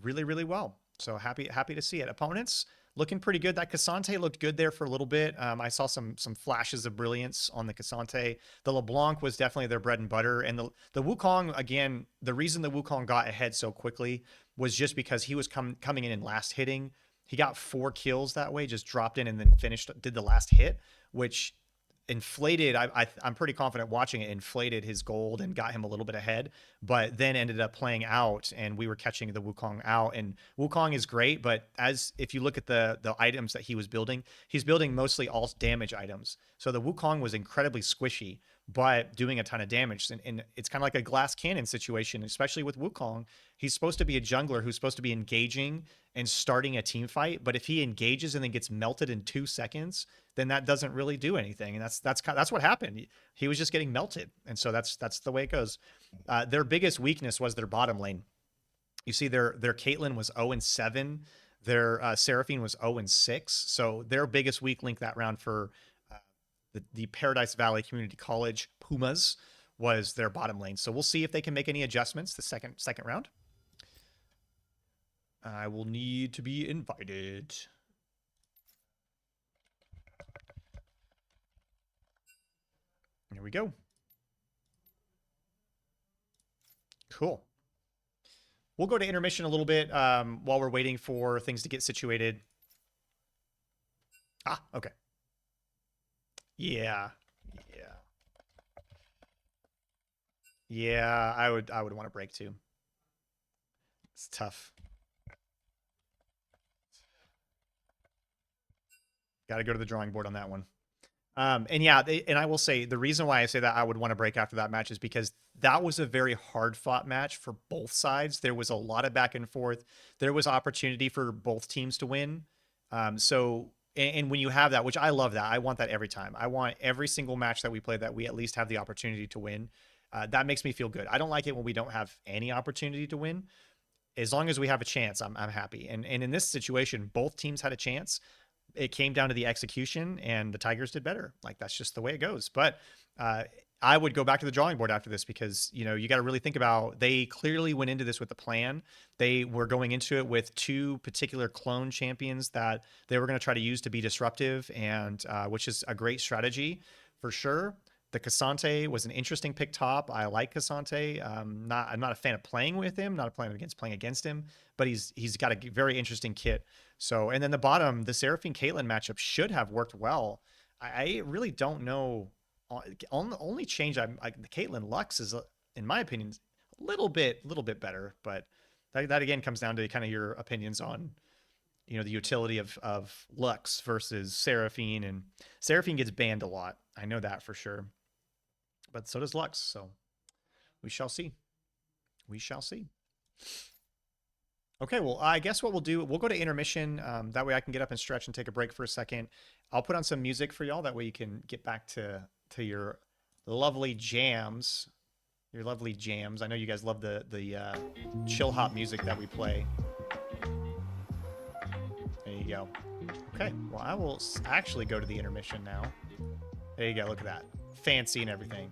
Really, really well. So happy to see it. Opponents looking pretty good. That Cassante looked good there for a little bit. I saw some flashes of brilliance on the Cassante. The LeBlanc was definitely their bread and butter. And the Wukong, again, the reason the Wukong got ahead so quickly was just because he was coming in last hitting. He got 4 kills that way, just dropped in and then did the last hit, which inflated. I'm pretty confident watching it inflated his gold and got him a little bit ahead, but then ended up playing out and we were catching the Wukong out. And Wukong is great, but if you look at the items that he was building, he's building mostly all damage items. So the Wukong was incredibly squishy, but doing a ton of damage. And it's kind of like a glass cannon situation, especially with Wukong. He's supposed to be a jungler who's supposed to be engaging and starting a team fight, but if he engages and then gets melted in 2 seconds, then that doesn't really do anything. And that's what happened. He was just getting melted. And so that's the way it goes. Their biggest weakness was their bottom lane. You see their Caitlyn was 0-7. Their Seraphine was 0-6. So their biggest weak link that round for the Paradise Valley Community College Pumas was their bottom lane. So we'll see if they can make any adjustments the second round. I will need to be invited. Here we go. Cool. We'll go to intermission a little bit while we're waiting for things to get situated. Ah, okay. Yeah. Yeah, I would want to break too. It's tough. Got to go to the drawing board on that one. And yeah, and I will say the reason why I say that I would want to break after that match is because that was a very hard fought match for both sides. There was a lot of back and forth. There was opportunity for both teams to win. So And when you have that, which I love that, I want that every time. I want every single match that we play that we at least have the opportunity to win. That makes me feel good. I don't like it when we don't have any opportunity to win. As long as we have a chance, I'm happy. And in this situation, both teams had a chance. It came down to the execution, and the Tigers did better. Like, that's just the way it goes. But I would go back to the drawing board after this, because you got to really think about, they clearly went into this with a plan. They were going into it with two particular clone champions that they were going to try to use to be disruptive, and which is a great strategy for sure. The Cassante was an interesting pick top. I like Cassante. I'm not a fan of playing with him, not a fan against playing against him, but he's got a very interesting kit. So, and then the bottom, the Seraphine Caitlyn matchup should have worked well. I really don't know. Only change the Caitlyn Lux is, in my opinion, a little bit better, but that again comes down to kind of your opinions on the utility of Lux versus Seraphine, and Seraphine gets banned a lot. I know that for sure, but so does Lux. So we shall see. We shall see. Okay, well, I guess what we'll do, we'll go to intermission. That way I can get up and stretch and take a break for a second. I'll put on some music for y'all. That way you can get back to your lovely jams. Your lovely jams. I know you guys love the chill hop music that we play. There you go. Okay, well, I will actually go to the intermission now. There you go, look at that. Fancy and everything.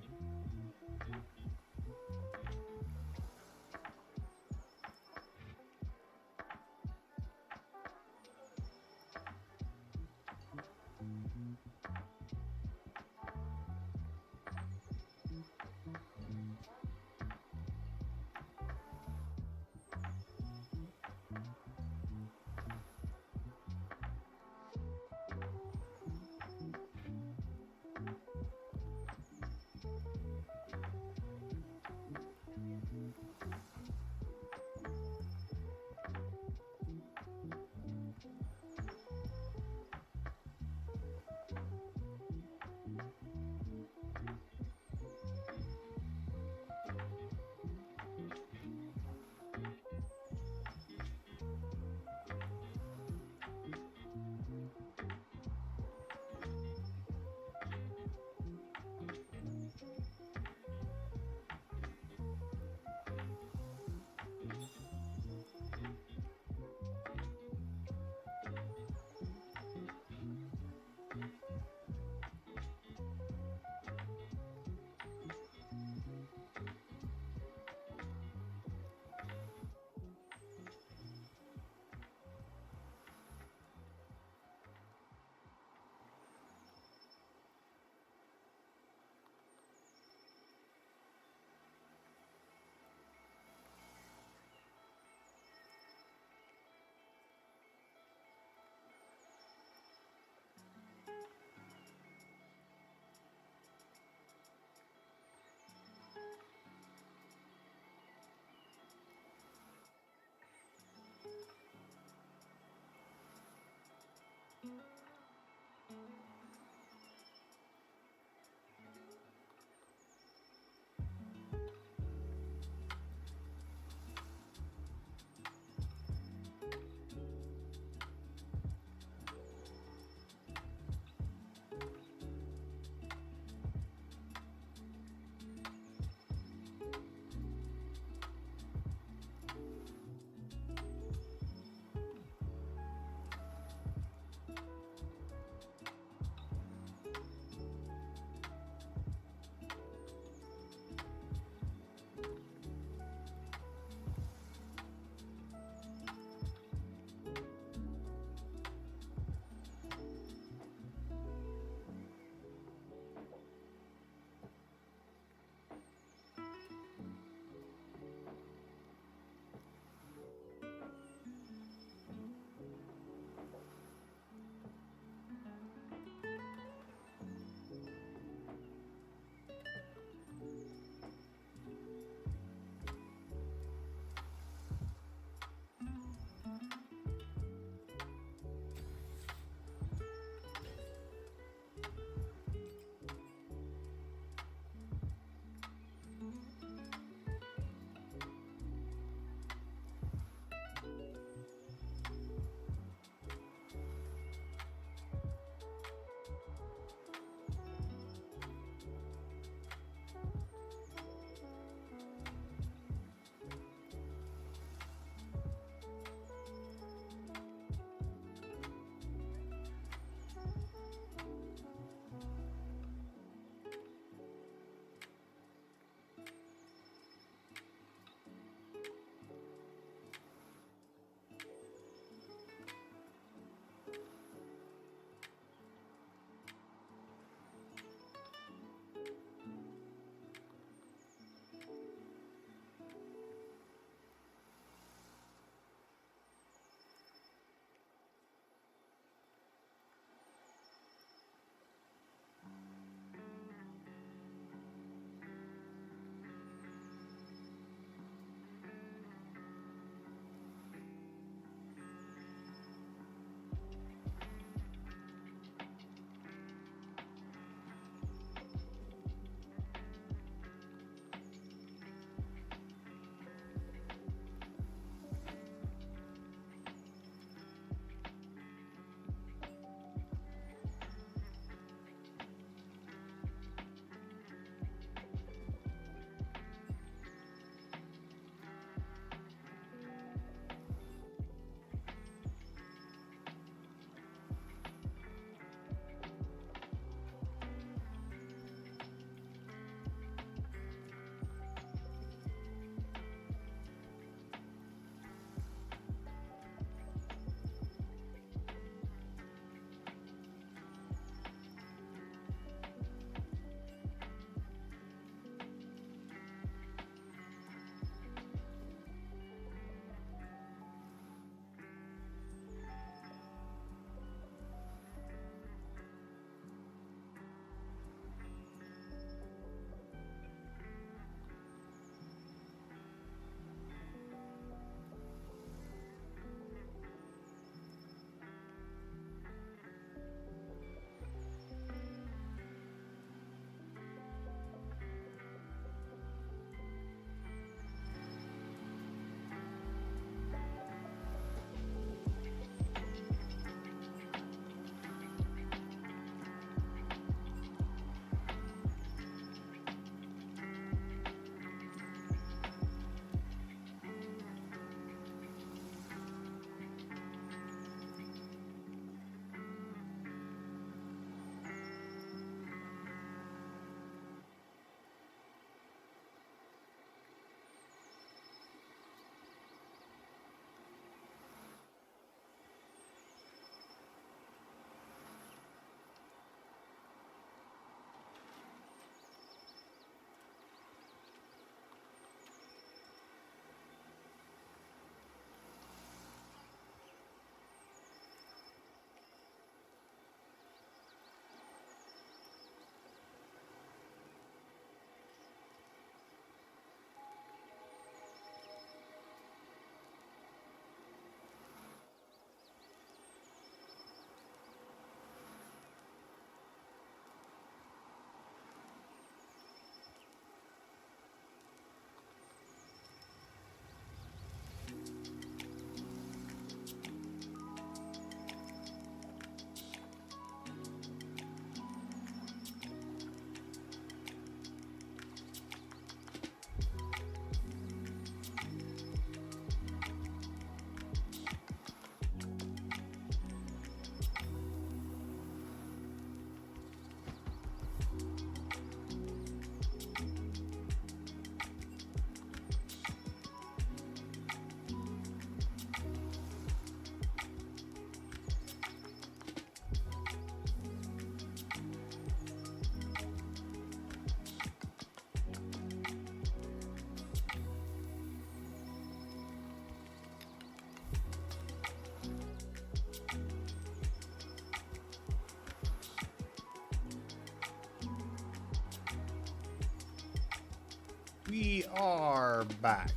We are back.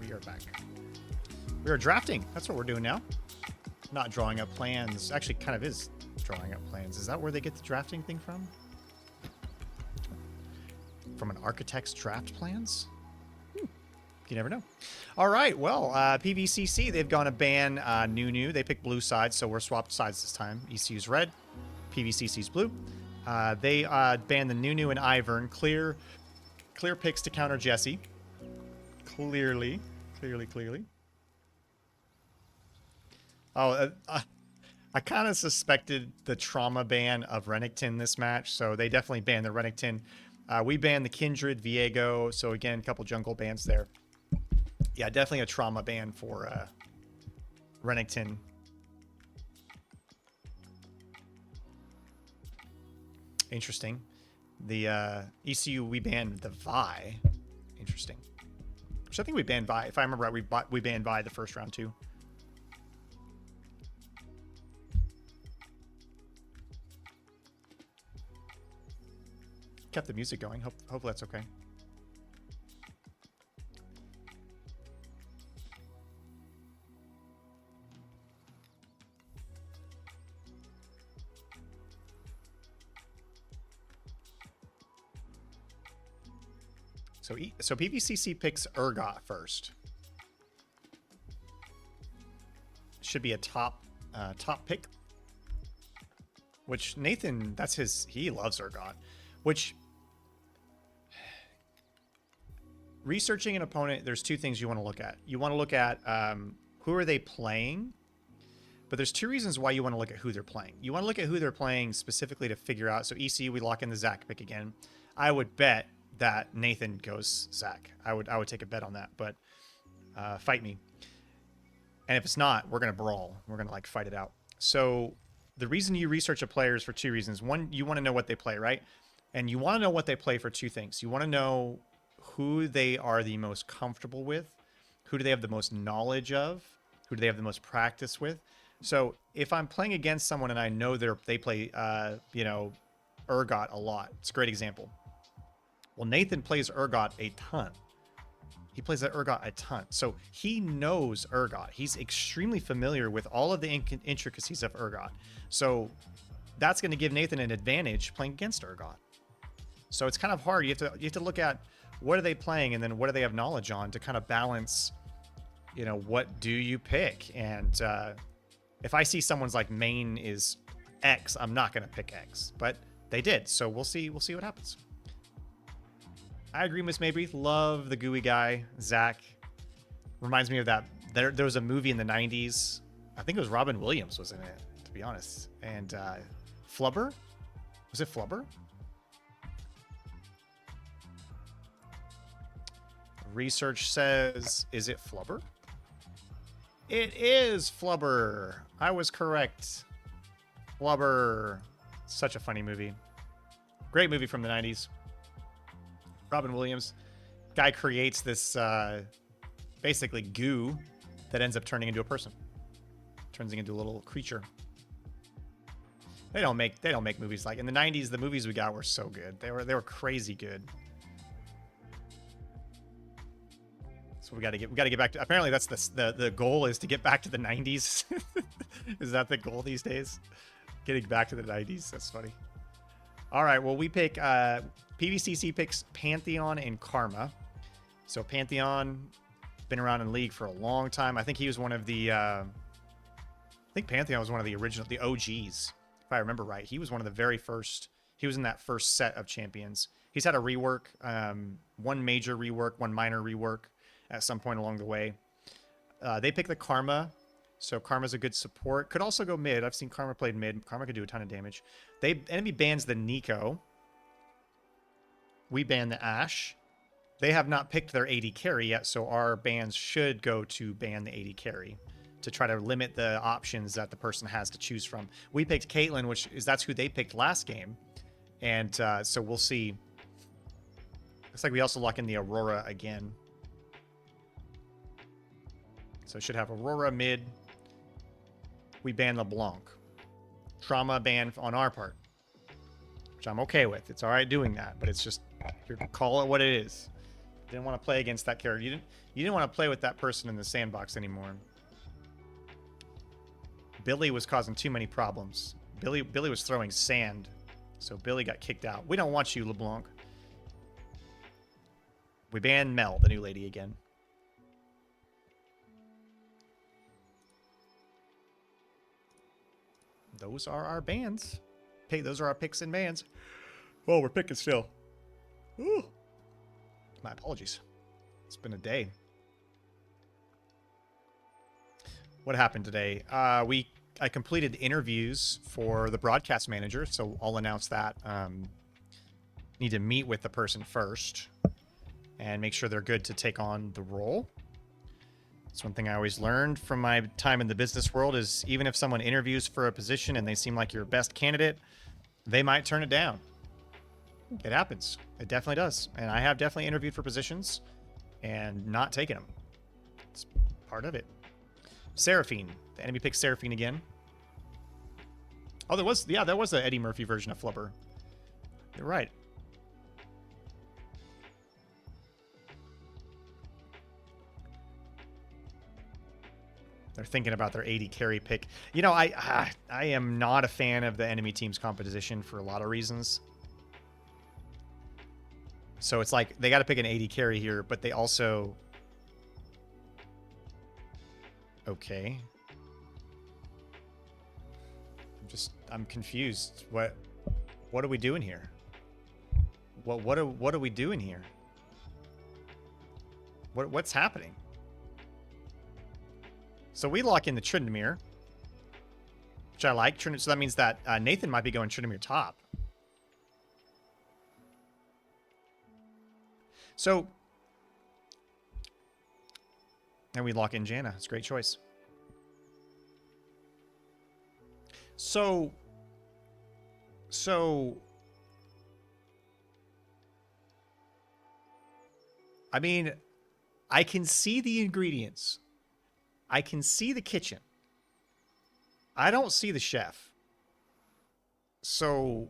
We are back. We are drafting. That's what we're doing now. Not drawing up plans. Actually, kind of is drawing up plans. Is that where they get the drafting thing from? From an architect's draft plans? You never know. All right. Well, PVCC, they've gone to ban Nunu. They picked blue sides, so we're swapped sides this time. ECU's red. PVCC's blue. They banned the Nunu and Ivern. Clear picks to counter Jesse. Clearly. Oh, I kind of suspected the trauma ban of Renekton this match, so they definitely banned the Renekton. We banned the Kindred, Viego, so again, a couple jungle bans there. Yeah, definitely a trauma ban for Renekton. Interesting. The ECU, we banned the Vi. Interesting. Which I think we banned Vi. If I remember right, we banned Vi the first round too. Kept the music going. Hopefully that's okay. So PVCC picks Urgot first. Should be a top pick. Which Nathan, that's his. He loves Urgot. Which researching an opponent, there's two things you want to look at. You want to look at who are they playing, but there's two reasons why you want to look at who they're playing. You want to look at who they're playing specifically to figure out. So ECU, we lock in the Zach pick again. I would bet that Nathan goes Zach. I would take a bet on that, but fight me. And if it's not, we're gonna brawl. We're gonna like fight it out. So the reason you research a player is for two reasons. One, you want to know what they play, right? And you want to know what they play for two things. You want to know who they are the most comfortable with, who do they have the most knowledge of, who do they have the most practice with. So if I'm playing against someone and I know they play, Urgot a lot, it's a great example. Well, Nathan plays Urgot a ton. He plays that Urgot a ton. So he knows Urgot. He's extremely familiar with all of the intricacies of Urgot. So that's going to give Nathan an advantage playing against Urgot. So it's kind of hard. You have to look at what are they playing and then what do they have knowledge on to kind of balance, what do you pick? And if I see someone's like main is X, I'm not going to pick X. But they did. So we'll see what happens. I agree, Miss Mabry. Love the gooey guy, Zach. Reminds me of that. There was a movie in the 90s. I think it was Robin Williams was in it, to be honest. And Flubber? Was it Flubber? Research says, is it Flubber? It is Flubber. I was correct. Flubber. Such a funny movie. Great movie from the 90s. Robin Williams. Guy creates this basically goo that ends up turning into a person. Turns into a little creature. They don't make movies like in the 90s. The movies we got were so good. They were crazy good. So we got to get back to. Apparently that's the goal is to get back to the 90s. Is that the goal these days? Getting back to the 90s. That's funny. All right. Well, we pick. PVCC picks Pantheon and Karma. So Pantheon, been around in League for a long time. I think he was one of the. I think Pantheon was one of the OGs, if I remember right. He was one of the very first. He was in that first set of champions. He's had a rework, one major rework, one minor rework at some point along the way. They pick the Karma. So Karma's a good support. Could also go mid. I've seen Karma played mid. Karma could do a ton of damage. Enemy bans the Nico. We ban the Ashe. They have not picked their AD carry yet, so our bans should go to ban the AD carry to try to limit the options that the person has to choose from. We picked Caitlyn, that's who they picked last game. And so we'll see. Looks like we also lock in the Aurora again. So should have Aurora mid. We ban LeBlanc. Trauma ban on our part, which I'm okay with. It's all right doing that, but it's just, call it what it is. Didn't want to play against that character. You didn't want to play with that person in the sandbox anymore. Billy was causing too many problems. Billy was throwing sand, so Billy got kicked out. We don't want you, LeBlanc. We banned Mel, the new lady, again. Those are our bans. Hey, those are our picks and bans. Oh, we're picking still. Ooh. My apologies. It's been a day. What happened today? I completed interviews for the broadcast manager, so I'll announce that. Need to meet with the person first and make sure they're good to take on the role. It's one thing I always learned from my time in the business world is even if someone interviews for a position and they seem like your best candidate, they might turn it down. It happens. It definitely does. And I have definitely interviewed for positions and not taken them. It's part of it. Seraphine. The enemy picked Seraphine again. Oh, there was an Eddie Murphy version of Flubber. You're right. They're thinking about their 80 carry pick. You know, I am not a fan of the enemy team's composition for a lot of reasons. So it's like they got to pick an 80 carry here, but they also... Okay. I'm confused. What are we doing here? What are we doing here? What's happening? So we lock in the Tryndamere, which I like. So that means that Nathan might be going Tryndamere top. So, and we lock in Janna. It's a great choice. So, I mean, I can see the ingredients. I can see the kitchen. I don't see the chef. So,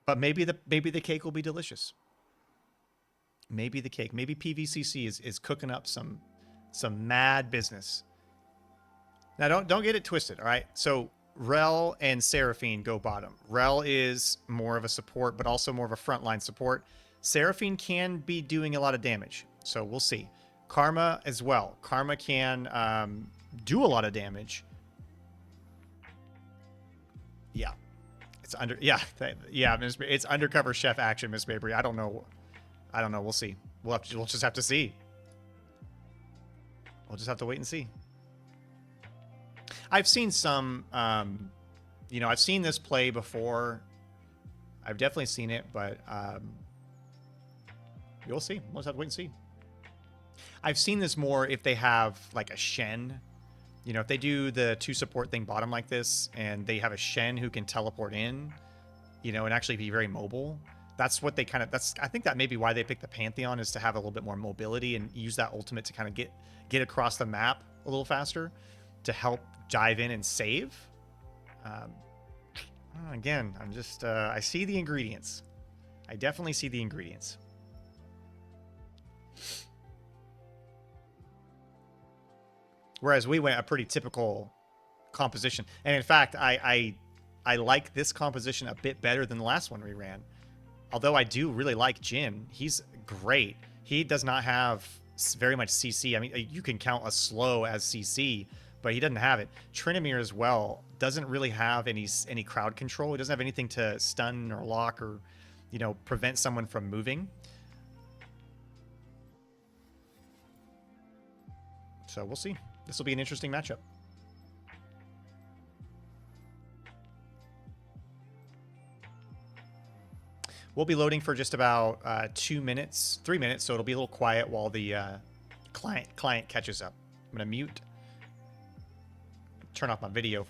but maybe the cake will be delicious. Maybe the cake. Maybe PVCC is cooking up some mad business. Now don't get it twisted, all right? So Rel and Seraphine go bottom. Rel is more of a support, but also more of a frontline support. Seraphine can be doing a lot of damage, so we'll see. Karma as well. Karma can do a lot of damage. Yeah, it's it's undercover chef action, Miss Mabry. I don't know. We'll see. We'll just have to see. We'll just have to wait and see. I've seen some, I've seen this play before. I've definitely seen it, but you'll see. We'll just have to wait and see. I've seen this more if they have like a Shen. You know, if they do the 2 support thing bottom like this, and they have a Shen who can teleport in, and actually be very mobile. That's what they I think that may be why they picked the Pantheon, is to have a little bit more mobility and use that ultimate to kind of get across the map a little faster to help dive in and save. Again, I'm just, I see the ingredients. I definitely see the ingredients. Whereas we went a pretty typical composition. And in fact, I like this composition a bit better than the last one we ran. Although I do really like Jin. He's great. He does not have very much CC. I mean, you can count a slow as CC, but he doesn't have it. Tryndamere as well doesn't really have any crowd control. He doesn't have anything to stun or lock or, prevent someone from moving. So we'll see. This will be an interesting matchup. We'll be loading for just about 3 minutes, so it'll be a little quiet while the client catches up. I'm gonna mute, turn off my video.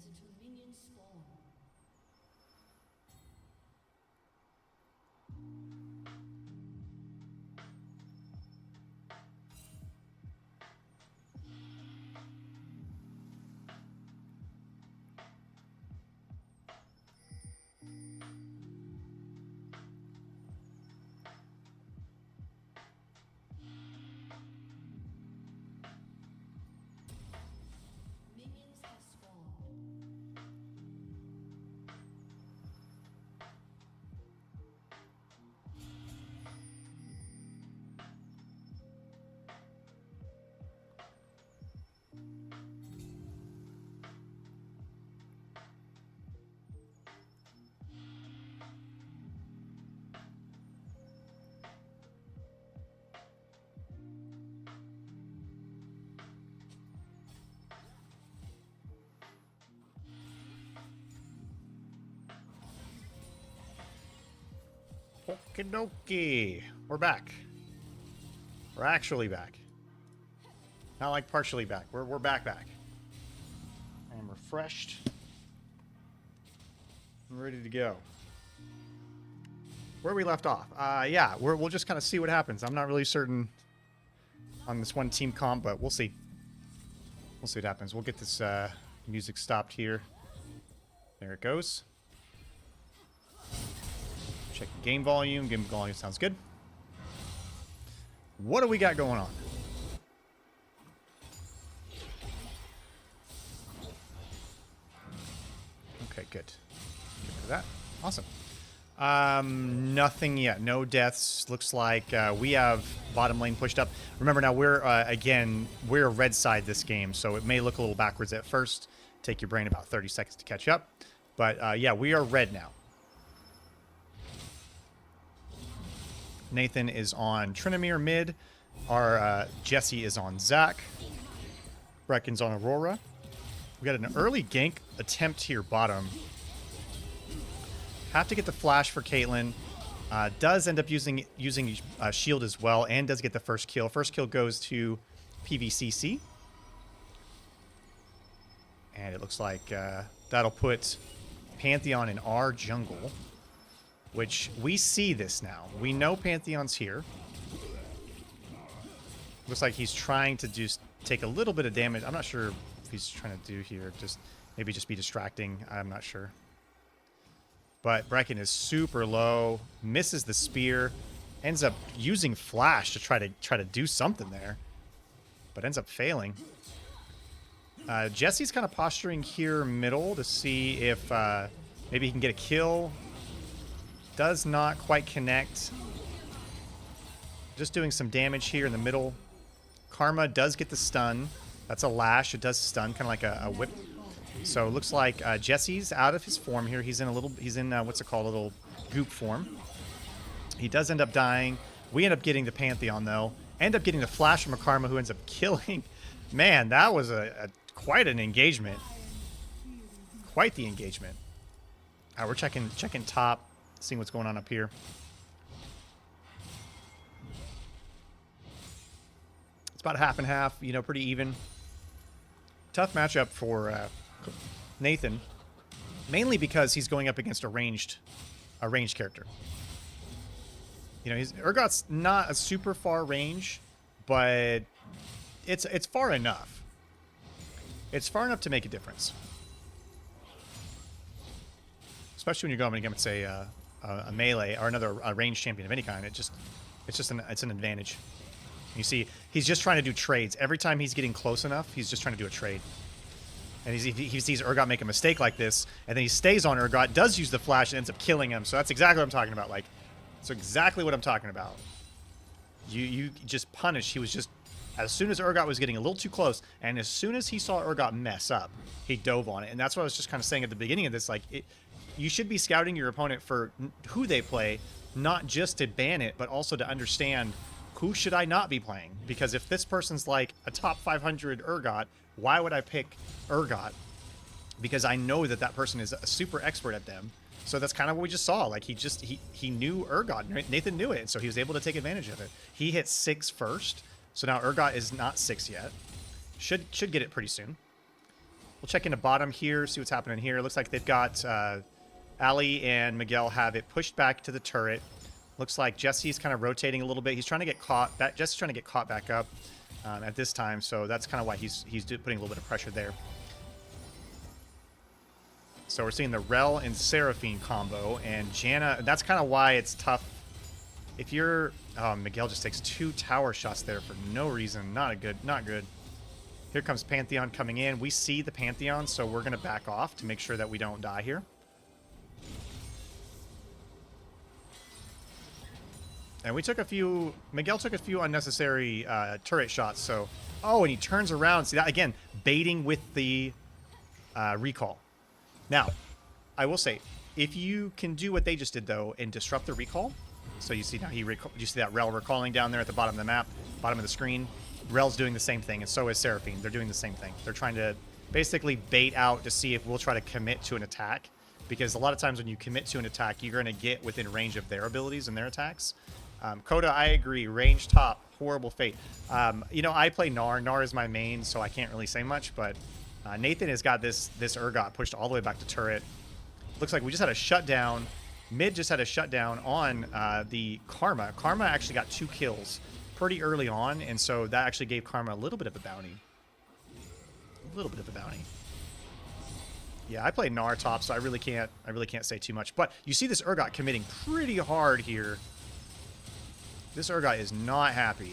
until minions spawn. Minions have spawned. Okie dokie. We're back. We're actually back. Not like partially back. We're back. I am refreshed. I'm ready to go. Where we left off. Yeah, we'll just kind of see what happens. I'm not really certain on this one team comp, but we'll see. We'll see what happens. We'll get this music stopped here. There it goes. Check the game volume. Game volume sounds good. What do we got going on? Okay, good. Get rid of that. Awesome. Nothing yet. No deaths. Looks like we have bottom lane pushed up. Remember now, we're red side this game, so it may look a little backwards at first. Take your brain about 30 seconds to catch up. But yeah, we are red now. Nathan is on Trinomir mid. Our Jesse is on Zac. Brecken's on Aurora. We got an early gank attempt here bottom. Have to get the flash for Caitlyn. Does end up using shield as well, and does get the first kill. First kill goes to PVCC. And it looks like that'll put Pantheon in our jungle. Which, we see this now. We know Pantheon's here. Looks like he's trying to just take a little bit of damage. I'm not sure if he's trying to do here. Maybe just be distracting. I'm not sure. But Brecken is super low. Misses the spear. Ends up using flash to try to do something there. But ends up failing. Jesse's kind of posturing here middle to see if maybe he can get a kill. Does not quite connect. Just doing some damage here in the middle. Karma does get the stun. That's a lash. It does stun, kind of like a whip. So it looks like Jesse's out of his form here. He's in what's it called, a little goop form. He does end up dying. We end up getting the Pantheon though. End up getting the flash from a Karma who ends up killing. Man, that was quite an engagement. Quite the engagement. We're checking top. Seeing what's going on up here. It's about half and half, you know, pretty even. Tough matchup for Nathan, mainly because he's going up against a ranged character. You know, Urgot's not a super far range, but it's far enough. It's far enough to make a difference, especially when you're going against a melee or another ranged champion of any kind. It's an advantage. You see, he's just trying to do trades. Every time he's getting close enough, he's just trying to do a trade. And he sees Urgot make a mistake like this, and then he stays on Urgot, does use the flash, and ends up killing him. So that's exactly what I'm talking about. Like, that's exactly what I'm talking about. You just punish. He was just, as soon as Urgot was getting a little too close, and as soon as he saw Urgot mess up, he dove on it. And that's what I was just kind of saying at the beginning of this. Like, you should be scouting your opponent for who they play, not just to ban it, but also to understand who should I not be playing. Because if this person's like a top 500 Urgot, why would I pick Urgot? Because I know that person is a super expert at them. So that's kind of what we just saw. Like, he knew Urgot. Nathan knew it, so he was able to take advantage of it. He hit 6 first, so now Urgot is not 6 yet. Should get it pretty soon. We'll check into bottom here, see what's happening here. Looks like they've got Ali and Miguel have it pushed back to the turret. Looks like Jesse's kind of rotating a little bit. He's trying to get caught. Jesse's trying to get caught back up at this time, so that's kind of why he's putting a little bit of pressure there. So we're seeing the Rel and Seraphine combo, and Janna. That's kind of why it's tough. If you're, Miguel just takes 2 tower shots there for no reason. Not good. Here comes Pantheon coming in. We see the Pantheon, so we're gonna back off to make sure that we don't die here. And we took a few. Miguel took a few unnecessary turret shots. So, oh, and he turns around. See that again, baiting with the recall. Now, I will say, if you can do what they just did, though, and disrupt the recall, so you see now you see that Rel recalling down there at the bottom of the map, bottom of the screen. Rel's doing the same thing, and so is Seraphine. They're doing the same thing. They're trying to basically bait out to see if we'll try to commit to an attack, because a lot of times when you commit to an attack, you're going to get within range of their abilities and their attacks. Coda, I agree. Range top, horrible fate. You know, I play Gnar. Gnar is my main, so I can't really say much, but Nathan has got this Urgot pushed all the way back to turret. Looks like we just had a shutdown. Mid just had a shutdown on the Karma. Karma actually got 2 kills pretty early on, and so that actually gave Karma a little bit of a bounty. Yeah, I play Gnar top, so I really can't say too much. But you see this Urgot committing pretty hard here. This Urgot is not happy.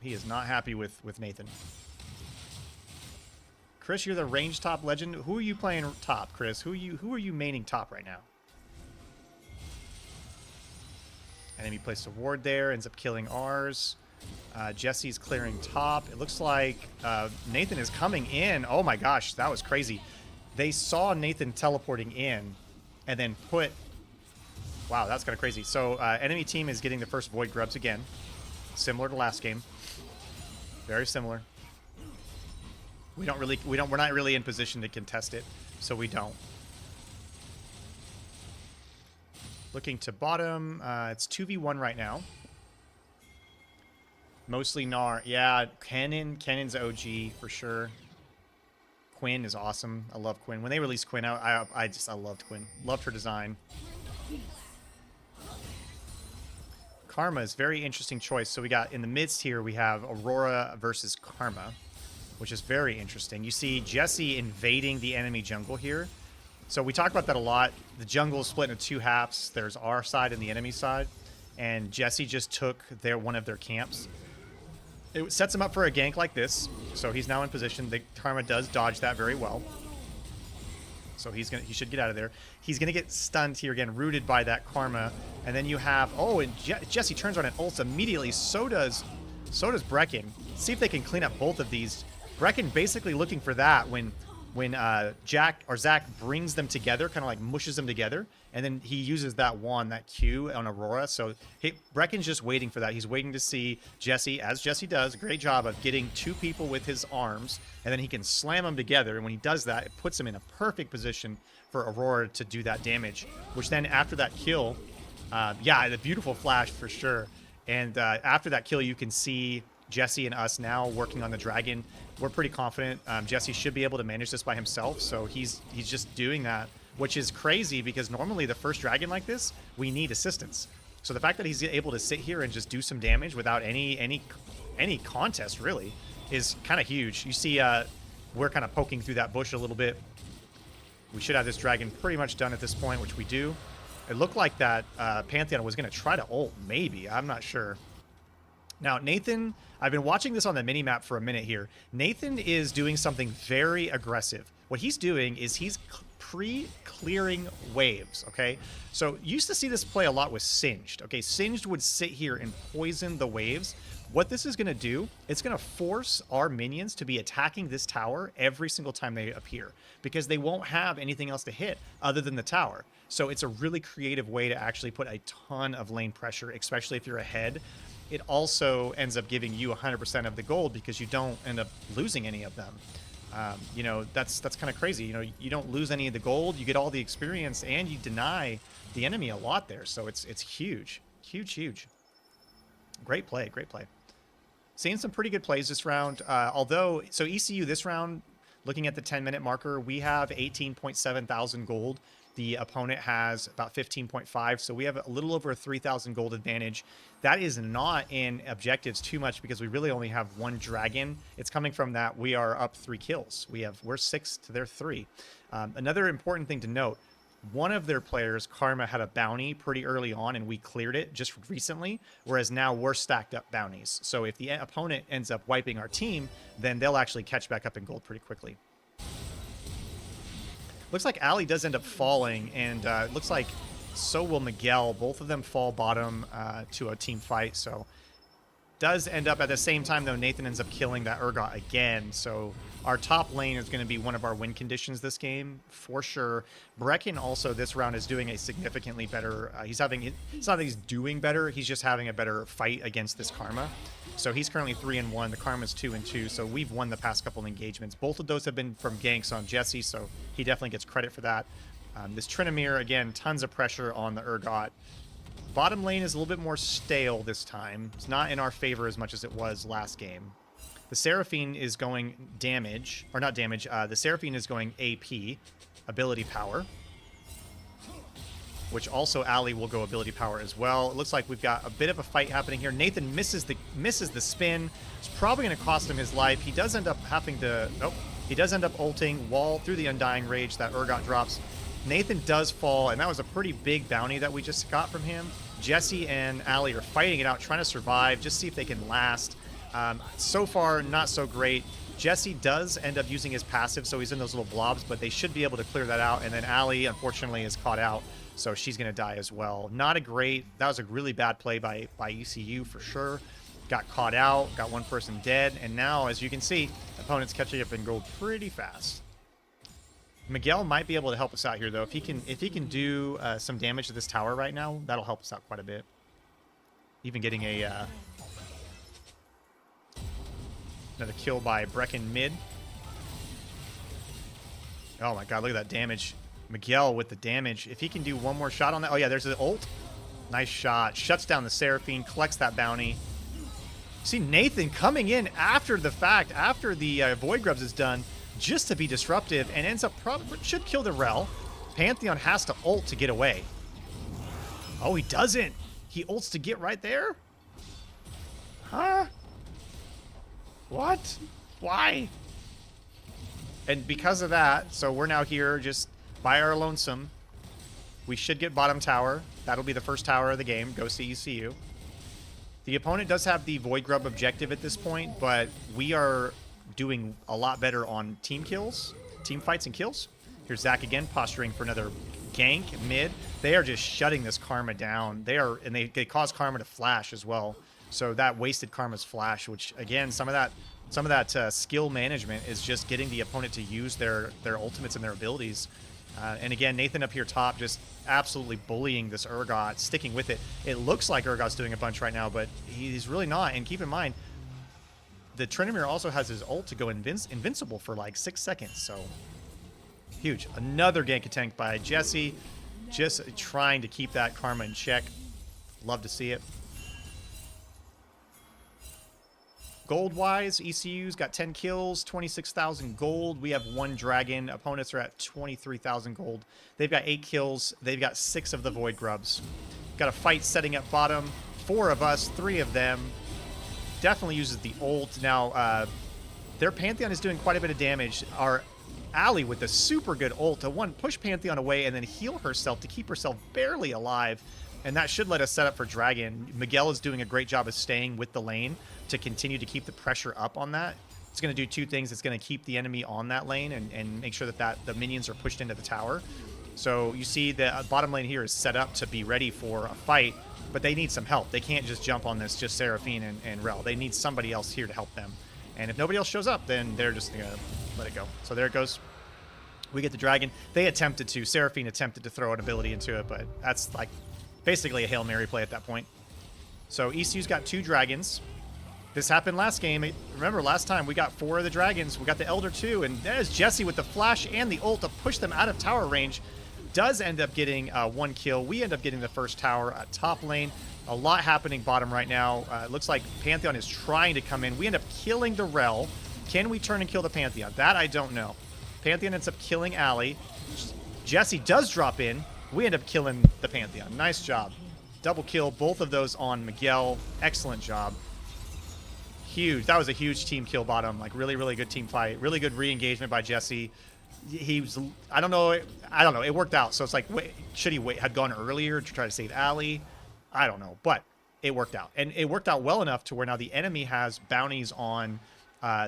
He is not happy with Nathan. Chris, you're the range top legend. Who are you playing top, Chris? Who are you maining top right now? Enemy placed a ward there, ends up killing ours. Jesse's clearing top. It looks like Nathan is coming in. Oh my gosh, that was crazy. They saw Nathan teleporting in and then put... Wow, that's kind of crazy. So enemy team is getting the first Void Grubs again. Similar to last game. Very similar. We're not really in position to contest it, so we don't. Looking to bottom. It's 2v1 right now. Mostly Gnar. Yeah, Kennen's OG for sure. Quinn is awesome. I love Quinn. When they released Quinn, I loved Quinn. Loved her design. Karma is very interesting choice. So we got in the midst here, we have Aurora versus Karma, which is very interesting. You see Jesse invading the enemy jungle here. So we talk about that a lot. The jungle is split into 2 halves. There's our side and the enemy side. And Jesse just took one of their camps. It sets him up for a gank like this. So he's now in position. The Karma does dodge that very well. So he should get out of there. He's going to get stunned here again, rooted by that Karma. And then you have... Oh, and Jesse turns around and ults immediately. So does Brecken. See if they can clean up both of these. Brecken basically looking for that when Zach brings them together, kind of like mushes them together, and then he uses that wand, that Q on Aurora. So Brecken's just waiting for that. He's waiting to see Jesse, as Jesse does, great job of getting 2 people with his arms, and then he can slam them together. And when he does that, it puts him in a perfect position for Aurora to do that damage, which then after that kill, yeah, the beautiful flash for sure. And after that kill, you can see Jesse and us now working on the dragon. We're pretty confident Jesse should be able to manage this by himself, so he's just doing that, which is crazy because normally the first dragon like this, we need assistance. So the fact that he's able to sit here and just do some damage without any contest really is kind of huge. You see we're kind of poking through that bush a little bit. We should have this dragon pretty much done at this point, which we do. It looked like that Pantheon was going to try to ult, maybe. I'm not sure. Now, Nathan, I've been watching this on the mini-map for a minute here. Nathan is doing something very aggressive. What he's doing is he's pre-clearing waves, okay? So, used to see this play a lot with Singed, okay? Singed would sit here and poison the waves. What this is going to do, it's going to force our minions to be attacking this tower every single time they appear, because they won't have anything else to hit other than the tower. So, it's a really creative way to actually put a ton of lane pressure, especially if you're ahead. It also ends up giving you 100% of the gold because you don't end up losing any of them. You know, that's kind of crazy. You know, you don't lose any of the gold, you get all the experience, and you deny the enemy a lot there. So it's huge. Huge. Great play. Seeing some pretty good plays this round. Although, so ECU this round, Looking at the 10-minute marker, we have 18.7 thousand gold. The opponent has about 15.5, so we have a little over a 3,000 gold advantage. That is not in objectives too much because we really only have one dragon. It's coming from that we are up 3 kills. We're 6 to their 3. Another important thing to note, one of their players, Karma, had a bounty pretty early on and we cleared it just recently, whereas now we're stacked up bounties. So if the opponent ends up wiping our team, then they'll actually catch back up in gold pretty quickly. Looks like Ali does end up falling, and it looks like so will Miguel. Both of them fall bottom to a team fight, so does end up at the same time, though. Nathan ends up killing that Urgot again, so our top lane is going to be one of our win conditions this game, for sure. Brecken also this round is doing a significantly better, it's not that he's doing better, he's just having a better fight against this Karma. So he's currently 3-1, the Karma's 2-2, so we've won the past couple engagements. Both of those have been from ganks on Jesse, so he definitely gets credit for that. This Tryndamere, again, tons of pressure on the Urgot. Bottom lane is a little bit more stale this time. It's not in our favor as much as it was last game. The Seraphine is going damage, or not damage, the Seraphine is going AP, ability power, which also Ali will go ability power as well. It looks like we've got a bit of a fight happening here. Nathan misses the spin. It's probably going to cost him his life. He does end up having to, nope, he does end up ulting wall through the Undying Rage that Urgot drops. Nathan does fall, and that was a pretty big bounty that we just got from him. Jesse and Ali are fighting it out, trying to survive, just see if they can last. So far, not so great. Jesse does end up using his passive, so he's in those little blobs, but they should be able to clear that out. And then Ali, unfortunately, is caught out, so she's going to die as well. Not a great, that was a really bad play by ECU for sure. Got caught out, got one person dead, and now, as you can see, opponent's catching up in gold pretty fast. Miguel might be able to help us out here, though. If he can do some damage to this tower right now, that'll help us out quite a bit. Even getting a another kill by Brecken mid. Oh my god, look at that damage. Miguel with the damage. If he can do one more shot on that. Oh yeah, there's an ult. Nice shot. Shuts down the Seraphine, collects that bounty. See Nathan coming in after the fact, after the Void Grubs is done, just to be disruptive, and ends up should kill the Rel. Pantheon has to ult to get away. Oh, he doesn't. He ults to get right there? Huh? What? Why? And because of that, so we're now here just by our lonesome. We should get bottom tower. That'll be the first tower of the game. Goes to ECU. The opponent does have the Void Grub objective at this point, but we are doing a lot better on team kills, team fights and kills. Here's Zach again, posturing for another gank mid. They are just shutting this Karma down. They cause Karma to flash as well. So that wasted Karma's flash, which again, some of that skill management is just getting the opponent to use their ultimates and their abilities. And again, Nathan up here top just absolutely bullying this Urgot, sticking with it. It looks like Urgot's doing a bunch right now, but he's really not. And keep in mind, the Tryndamere also has his ult to go invincible for like 6 seconds, so huge. Another gank attempt by Jesse, just trying to keep that Karma in check. Love to see it. Gold-wise, ECU's got 10 kills, 26,000 gold. We have 1 dragon. Opponents are at 23,000 gold. They've got 8 kills. They've got 6 of the Void Grubs. Got a fight setting up bottom. 4 of us, 3 of them. Definitely uses the ult. Now, their Pantheon is doing quite a bit of damage. Our Ali with a super good ult to push Pantheon away and then heal herself to keep herself barely alive. And that should let us set up for Dragon. Miguel is doing a great job of staying with the lane to continue to keep the pressure up on that. It's going to do 2 things. It's going to keep the enemy on that lane and make sure that the minions are pushed into the tower. So you see the bottom lane here is set up to be ready for a fight, but they need some help. They can't just jump on this, just Seraphine and Rel. They need somebody else here to help them. And if nobody else shows up, then they're just going to let it go. So there it goes. We get the Dragon. They attempted to. Seraphine attempted to throw an ability into it, but that's like basically a Hail Mary play at that point. So ECU's got 2 dragons. This happened last game. Remember, last time we got 4 of the dragons. We got the Elder too, and there's Jesse with the flash and the ult to push them out of tower range. Does end up getting 1 kill. We end up getting the first tower at top lane. A lot happening bottom right now. It looks like Pantheon is trying to come in. We end up killing the Rel. Can we turn and kill the Pantheon? That I don't know. Pantheon ends up killing Allie. Jesse does drop in. We end up killing the Pantheon. Nice job. Double kill, both of those on Miguel. Excellent job. Huge. That was a huge team kill bottom. Like, really, really good team fight. Really good re-engagement by Jesse. He was, I don't know. It worked out. So it's like, wait, should he had gone earlier to try to save Allie? I don't know. But it worked out. And it worked out well enough to where now the enemy has bounties on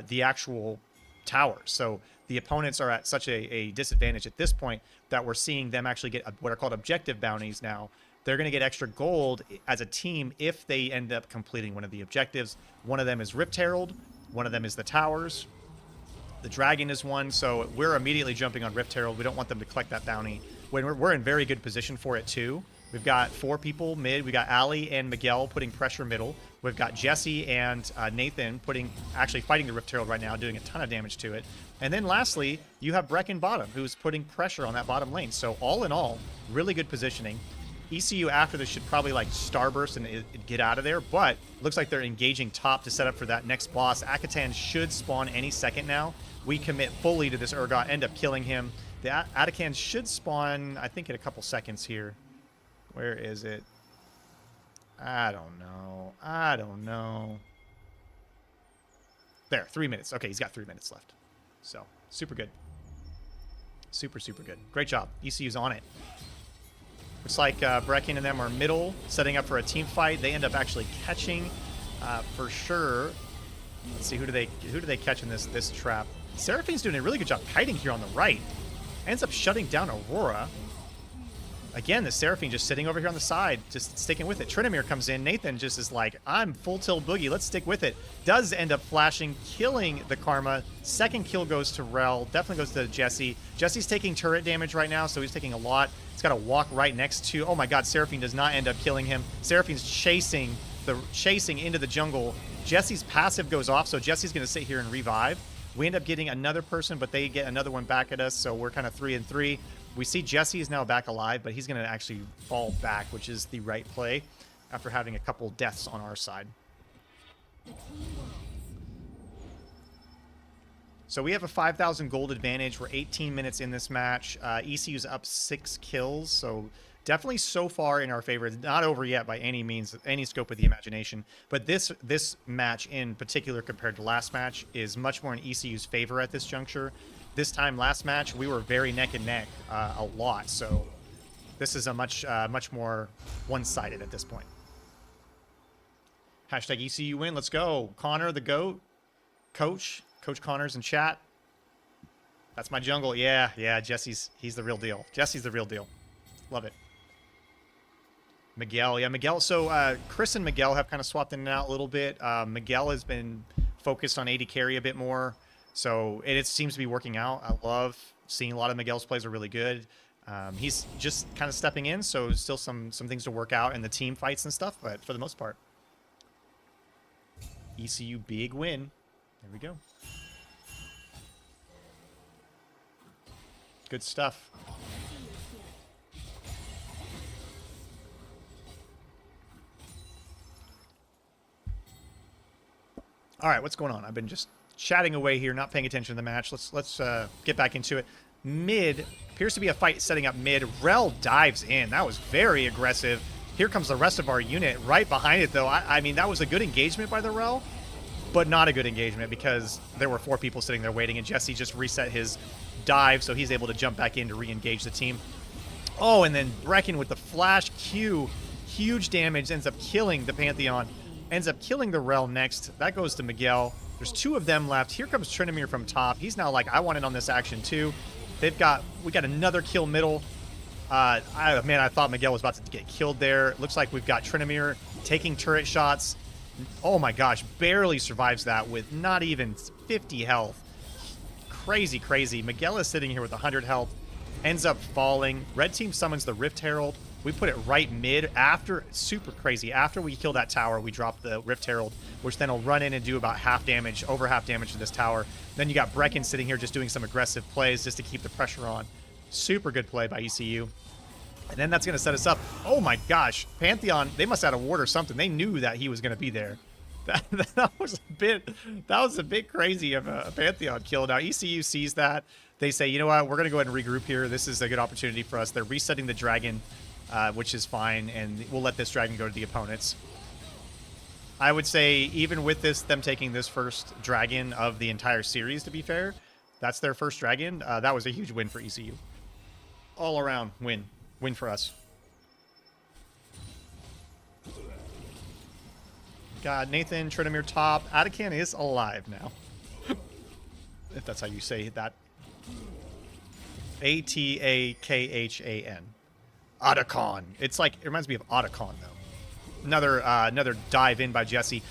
the actual towers. So the opponents are at such a disadvantage at this point that we're seeing them actually get what are called objective bounties now. They're going to get extra gold as a team if they end up completing one of the objectives. One of them is Rift Herald. One of them is the towers. The dragon is one, so we're immediately jumping on Rift Herald. We don't want them to collect that bounty. When we're in very good position for it, too. We've got 4 people mid. We got Ali and Miguel putting pressure middle. We've got Jesse and Nathan actually fighting the Rift Herald right now, doing a ton of damage to it. And then lastly, you have Brecken bottom, who's putting pressure on that bottom lane. So all in all, really good positioning. ECU after this should probably like starburst and get out of there, but looks like they're engaging top to set up for that next boss. Akatan should spawn any second now. We commit fully to this Urgot, end up killing him. The Akatan should spawn, I think, in a couple seconds here. Where is it? I don't know. There, 3 minutes. Okay, he's got 3 minutes left. So, super good. Super, super good. Great job. ECU's on it. Looks like Brecken and them are middle, setting up for a team fight. They end up actually catching for sure. Let's see, who do they catch in this trap? Seraphine's doing a really good job kiting here on the right. Ends up shutting down Aurora. Again, the Seraphine just sitting over here on the side, just sticking with it. Trinamir comes in. Nathan just is like, I'm full tilt boogie. Let's stick with it. Does end up flashing, killing the Karma. Second kill goes to Rel. Definitely goes to Jesse. Jesse's taking turret damage right now, so he's taking a lot. He's got to walk right next to... Oh my god, Seraphine does not end up killing him. Seraphine's chasing into the jungle. Jesse's passive goes off, so Jesse's going to sit here and revive. We end up getting another person, but they get another one back at us, so we're kind of 3-3. We see Jesse is now back alive, but he's going to actually fall back, which is the right play after having a couple deaths on our side. So we have a 5,000 gold advantage. We're 18 minutes in this match. ECU's up 6 kills, so definitely so far in our favor. It's not over yet by any means, any scope of the imagination. But this match in particular compared to last match is much more in ECU's favor at this juncture. This time last match, we were very neck and neck a lot. So this is a much more one-sided at this point. Hashtag ECU win. Let's go. Connor, the GOAT. Coach Connor's in chat. That's my jungle. Yeah, he's the real deal. Jesse's the real deal. Love it. Miguel. Yeah, Miguel. So Chris and Miguel have kind of swapped in and out a little bit. Miguel has been focused on AD carry a bit more. So it seems to be working out. I love seeing a lot of Miguel's plays are really good. He's just kind of stepping in, so still some things to work out in the team fights and stuff, but for the most part. ECU big win. There we go. Good stuff. All right, what's going on? I've been just chatting away here, not paying attention to the match. Let's get back into it. Mid appears to be a fight setting up mid. Rel dives in. That was very aggressive. Here comes the rest of our unit right behind it, though. I mean, that was a good engagement by the Rel, but not a good engagement because there were 4 people sitting there waiting, and Jesse just reset his dive, so he's able to jump back in to re-engage the team. Oh, and then Brecken with the flash Q. Huge damage, ends up killing the Pantheon. Ends up killing the Rel next. That goes to Miguel. There's 2 of them left. Here comes Trinamir from top. He's now like, I want in on this action too. We got another kill middle. Man, I thought Miguel was about to get killed there. It looks like we've got Trinamir taking turret shots. Oh my gosh, barely survives that with not even 50 health. Crazy, crazy. Miguel is sitting here with 100 health. Ends up falling. Red team summons the Rift Herald. We put it right mid after, super crazy. After we kill that tower, we drop the Rift Herald, which then will run in and do about half damage, over half damage to this tower. Then you got Brecken sitting here just doing some aggressive plays just to keep the pressure on. Super good play by ECU. And then that's going to set us up. Oh my gosh, Pantheon, they must have had a ward or something. They knew that he was going to be there. That was a bit crazy of a Pantheon kill. Now ECU sees that. They say, you know what, we're gonna go ahead and regroup here. This is a good opportunity for us. They're resetting the dragon, which is fine, and we'll let this dragon go to the opponents. I would say even with this, them taking this first dragon of the entire series, to be fair, that's their first dragon. That was a huge win for ECU. All around win. Win for us. Got Nathan, Trinomir top. Atakan is alive now. If that's how you say that. Atakhan. Atakan. It's like, it reminds me of Otacon, though. Another dive in by Jesse.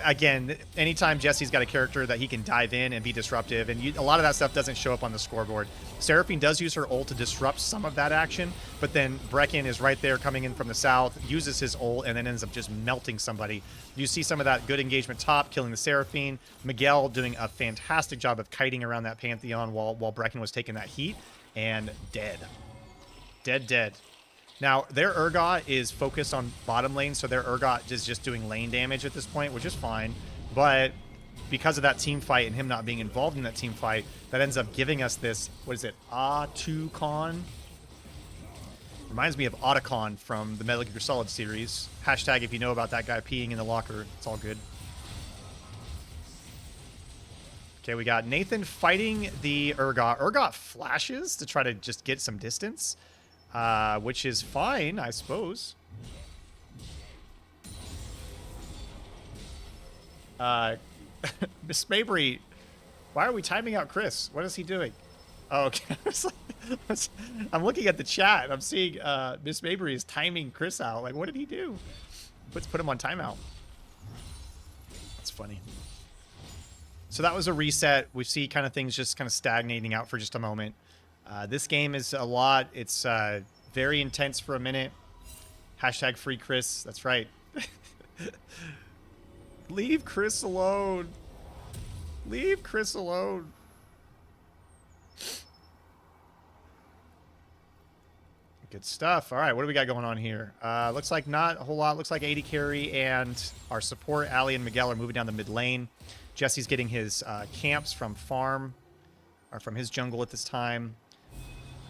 Again, anytime Jesse's got a character that he can dive in and be disruptive, and a lot of that stuff doesn't show up on the scoreboard. Seraphine does use her ult to disrupt some of that action, but then Brecken is right there coming in from the south, uses his ult, and then ends up just melting somebody. You see some of that good engagement top, killing the Seraphine. Miguel doing a fantastic job of kiting around that Pantheon while Brecken was taking that heat, and dead. Dead. Now, their Urgot is focused on bottom lane, so their Urgot is just doing lane damage at this point, which is fine. But because of that team fight and him not being involved in that team fight, that ends up giving us this, what is it, Atukon? Reminds me of Otacon from the Metal Gear Solid series. Hashtag if you know about that guy peeing in the locker, it's all good. Okay, we got Nathan fighting the Urgot. Urgot flashes to try to just get some distance. Which is fine, I suppose. Miss Mabry, why are we timing out Chris? What is he doing? Oh, okay. I'm looking at the chat. I'm seeing Miss Mabry is timing Chris out. Like, what did he do? Let's put him on timeout. That's funny. So that was a reset. We see kind of things just kind of stagnating out for just a moment. This game is a lot. It's very intense for a minute. Hashtag free Chris. That's right. Leave Chris alone. Leave Chris alone. Good stuff. All right, what do we got going on here? Looks like not a whole lot. Looks like AD carry and our support, Ali and Miguel, are moving down the mid lane. Jesse's getting his camps from farm, or from his jungle at this time.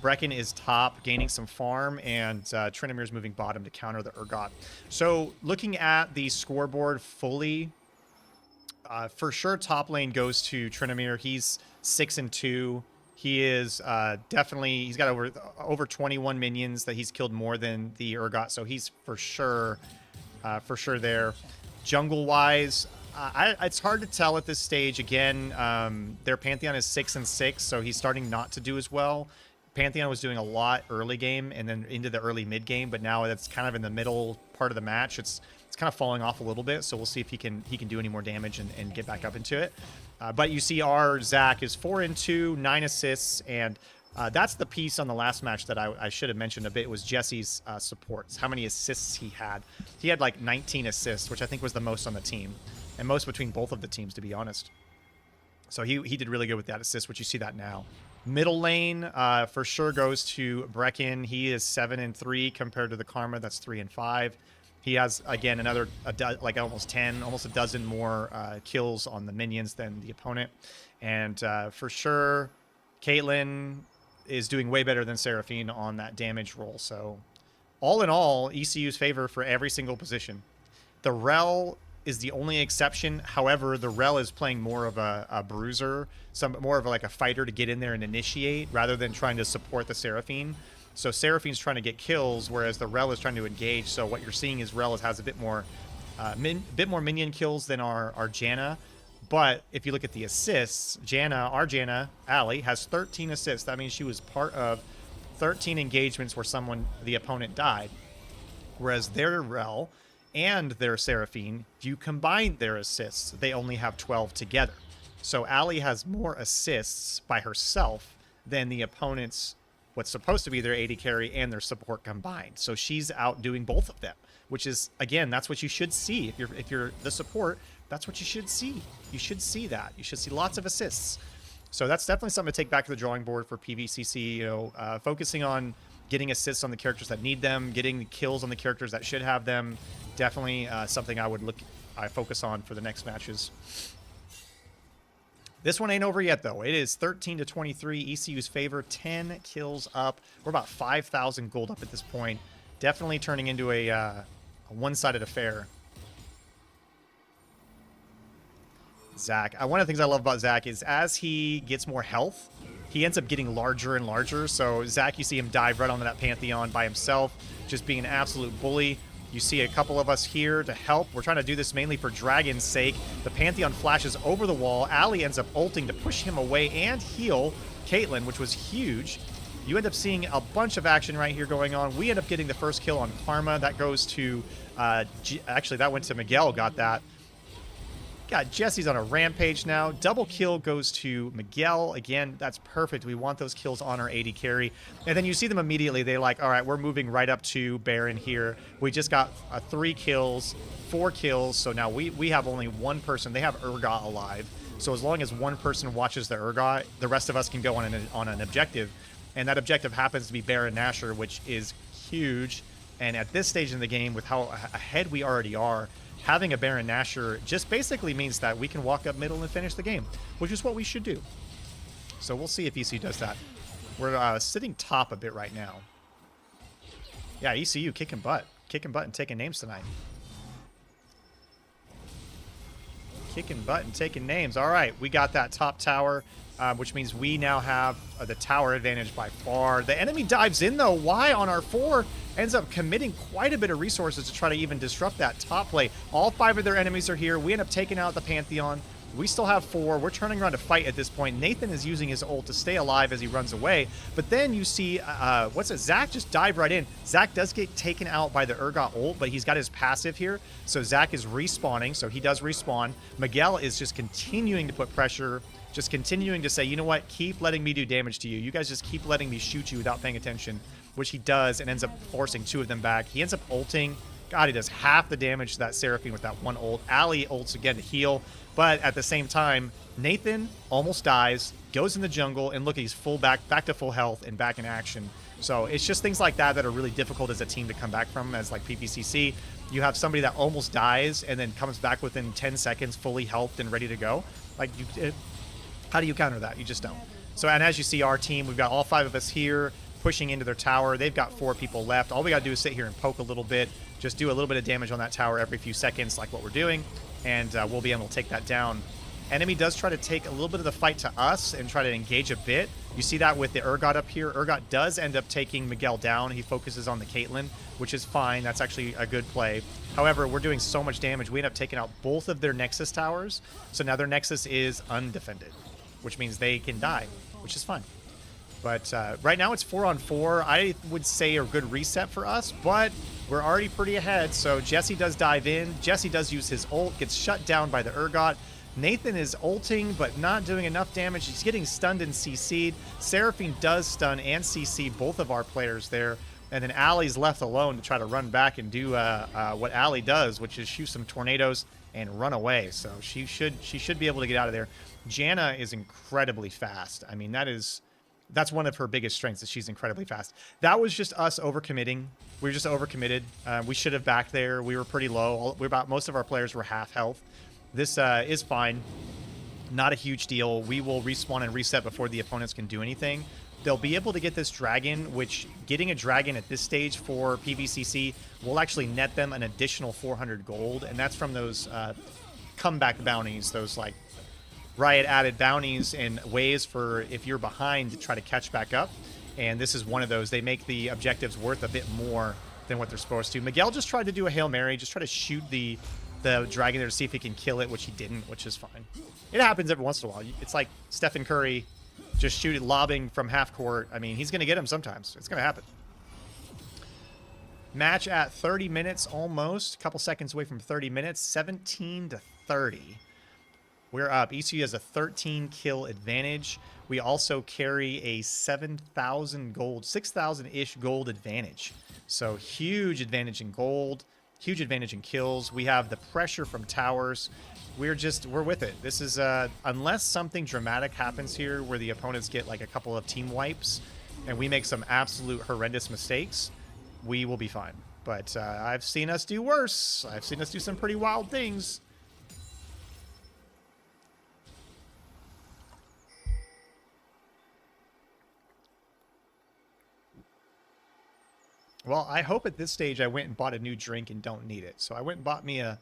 Brecken is top, gaining some farm, and Trinomir's moving bottom to counter the Urgot. So looking at the scoreboard fully, for sure top lane goes to Trinomir. He's 6-2. He is definitely, he's got over 21 minions that he's killed more than the Urgot, so he's for sure there. Jungle-wise, it's hard to tell at this stage. Again, their Pantheon is 6-6, so he's starting not to do as well. Pantheon was doing a lot early game and then into the early mid game, but now that's kind of in the middle part of the match. It's kind of falling off a little bit, so we'll see if he can do any more damage and get back up into it. But you see our Zach is 4-2, 9 assists, and that's the piece on the last match that I should have mentioned a bit, was Jesse's supports, how many assists he had. He had like 19 assists, which I think was the most on the team, and most between both of the teams, to be honest. So he did really good with that assist, which you see that now. Middle lane for sure goes to Brecken. He is 7-3 compared to the Karma. That's 3-5. He has, again, another like almost a dozen more kills on the minions than the opponent. And for sure, Caitlyn is doing way better than Seraphine on that damage roll. So all in all, ECU's favor for every single position. The Rel is the only exception. However, the Rel is playing more of a bruiser, more of like a fighter to get in there and initiate rather than trying to support the Seraphine. So Seraphine's trying to get kills, whereas the Rel is trying to engage. So what you're seeing is Rel has a bit more minion kills than our Janna. But if you look at the assists, our Janna, Ali, has 13 assists. That means she was part of 13 engagements where the opponent died. Whereas their Rel and their Seraphine, if you combine their assists, they only have 12 together. So Ali has more assists by herself than the opponent's, what's supposed to be their AD carry and their support combined. So she's outdoing both of them, which is, again, that's what you should see. If you're the support, that's what you should see. You should see that. You should see lots of assists. So that's definitely something to take back to the drawing board for PVCC, focusing on getting assists on the characters that need them, getting kills on the characters that should have them. Definitely something I would I focus on for the next matches. This one ain't over yet, though. It is 13 to 23, ECU's favor, 10 kills up. We're about 5,000 gold up at this point. Definitely turning into a one-sided affair. Zach. One of the things I love about Zach is as he gets more health, he ends up getting larger and larger. So Zach, you see him dive right onto that Pantheon by himself, just being an absolute bully. You see a couple of us here to help. We're trying to do this mainly for Dragon's sake. The Pantheon flashes over the wall. Ali ends up ulting to push him away and heal Caitlyn, which was huge. You end up seeing a bunch of action right here going on. We end up getting the first kill on Karma. That goes to, actually, that went to Miguel, got that. God, Jesse's on a rampage now. Double kill goes to Miguel. Again, that's perfect. We want those kills on our AD carry. And then you see them immediately. They're like, all right, we're moving right up to Baron here. We just got 3 kills, 4 kills. So now we have only one person. They have Urgot alive. So as long as one person watches the Urgot, the rest of us can go on an objective. And that objective happens to be Baron Nashor, which is huge. And at this stage in the game, with how ahead we already are, having a Baron Nashor just basically means that we can walk up middle and finish the game, which is what we should do. So we'll see if ECU does that. We're sitting top a bit right now. Yeah, ECU kicking butt. Kicking butt and taking names tonight. Kicking butt and taking names. All right, we got that top tower, which means we now have the tower advantage by far. The enemy dives in, though. Why on our 4? Ends up committing quite a bit of resources to try to even disrupt that top play. All 5 of their enemies are here. We end up taking out the Pantheon. We still have 4. We're turning around to fight at this point. Nathan is using his ult to stay alive as he runs away. But then you see, Zach just dive right in. Zach does get taken out by the Urgot ult, but he's got his passive here. So Zach is respawning, so he does respawn. Miguel is just continuing to put pressure, just continuing to say, you know what, keep letting me do damage to you. You guys just keep letting me shoot you without paying attention, which he does and ends up forcing 2 of them back. He ends up ulting. God, he does half the damage to that Seraphine with that one ult. Ali ults again to heal, but at the same time, Nathan almost dies, goes in the jungle, and look, he's back to full health and back in action. So it's just things like that that are really difficult as a team to come back from, as like PPCC. You have somebody that almost dies and then comes back within 10 seconds, fully healthed and ready to go. Like, how do you counter that? You just don't. So, and as you see, our team, we've got all 5 of us here pushing into their tower. They've got 4 people left. All we got to do is sit here and poke a little bit, just do a little bit of damage on that tower every few seconds like what we're doing, and we'll be able to take that down. Enemy does try to take a little bit of the fight to us and try to engage a bit. You see that with the Urgot up here. Urgot does end up taking Miguel down. He focuses on the Caitlyn, which is fine. That's actually a good play. However, we're doing so much damage, we end up taking out both of their Nexus towers. So now their Nexus is undefended, which means they can die, which is fine. But right now it's 4-on-4. I would say a good reset for us, but we're already pretty ahead. So Jesse does dive in. Jesse does use his ult, gets shut down by the Urgot. Nathan is ulting, but not doing enough damage. He's getting stunned and CC'd. Seraphine does stun and CC both of our players there. And then Ali's left alone to try to run back and do what Ali does, which is shoot some tornadoes and run away. So she should be able to get out of there. Janna is incredibly fast. I mean, that's one of her biggest strengths, is she's incredibly fast. That was just us overcommitting. We were just overcommitted. We should have backed there. We were pretty low. Most of our players were half health. This is fine. Not a huge deal. We will respawn and reset before the opponents can do anything. They'll be able to get this dragon, which getting a dragon at this stage for PVCC will actually net them an additional 400 gold. And that's from those comeback bounties, those like Riot added bounties and ways for if you're behind to try to catch back up. And this is one of those. They make the objectives worth a bit more than what they're supposed to. Miguel just tried to do a Hail Mary, just try to shoot the dragon there to see if he can kill it, which he didn't, which is fine. It happens every once in a while. It's like Stephen Curry just lobbing from half court. I mean, he's going to get him sometimes. It's going to happen. Match at 30 minutes almost. A couple seconds away from 30 minutes. 17 to 30. We're up. ECU has a 13 kill advantage. We also carry a 7,000 gold, 6,000-ish gold advantage. So huge advantage in gold, huge advantage in kills. We have the pressure from towers. We're with it. This is, unless something dramatic happens here where the opponents get like a couple of team wipes and we make some absolute horrendous mistakes, we will be fine. But I've seen us do worse. I've seen us do some pretty wild things. Well, I hope at this stage I went and bought a new drink and don't need it. So I went and bought me a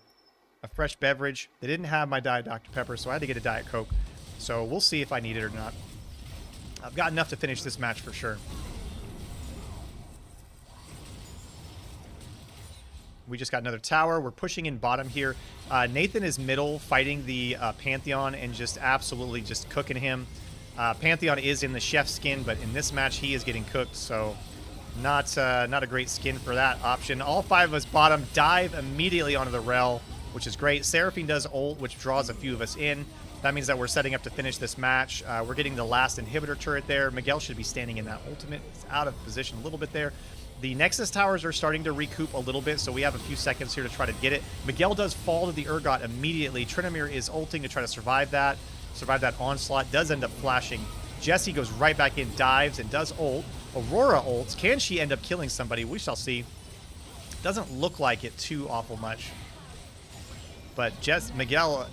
fresh beverage. They didn't have my Diet Dr. Pepper, so I had to get a Diet Coke. So we'll see if I need it or not. I've got enough to finish this match for sure. We just got another tower. We're pushing in bottom here. Nathan is middle, fighting the Pantheon and just absolutely just cooking him. Pantheon is in the chef skin, but in this match he is getting cooked, so not a great skin for that option. All 5 of us bottom dive immediately onto the Rel, which is great. Seraphine does ult, which draws a few of us in. That means that we're setting up to finish this match. We're getting the last inhibitor turret there. Miguel should be standing in that ultimate. It's out of position a little bit there. The Nexus towers are starting to recoup a little bit, so we have a few seconds here to try to get it. Miguel does fall to the Urgot immediately. Trinamir is ulting to try to survive that onslaught. Does end up flashing. Jessie goes right back in, dives, and does ult. Aurora ults. Can she end up killing somebody? We shall see. Doesn't look like it too awful much. But Miguel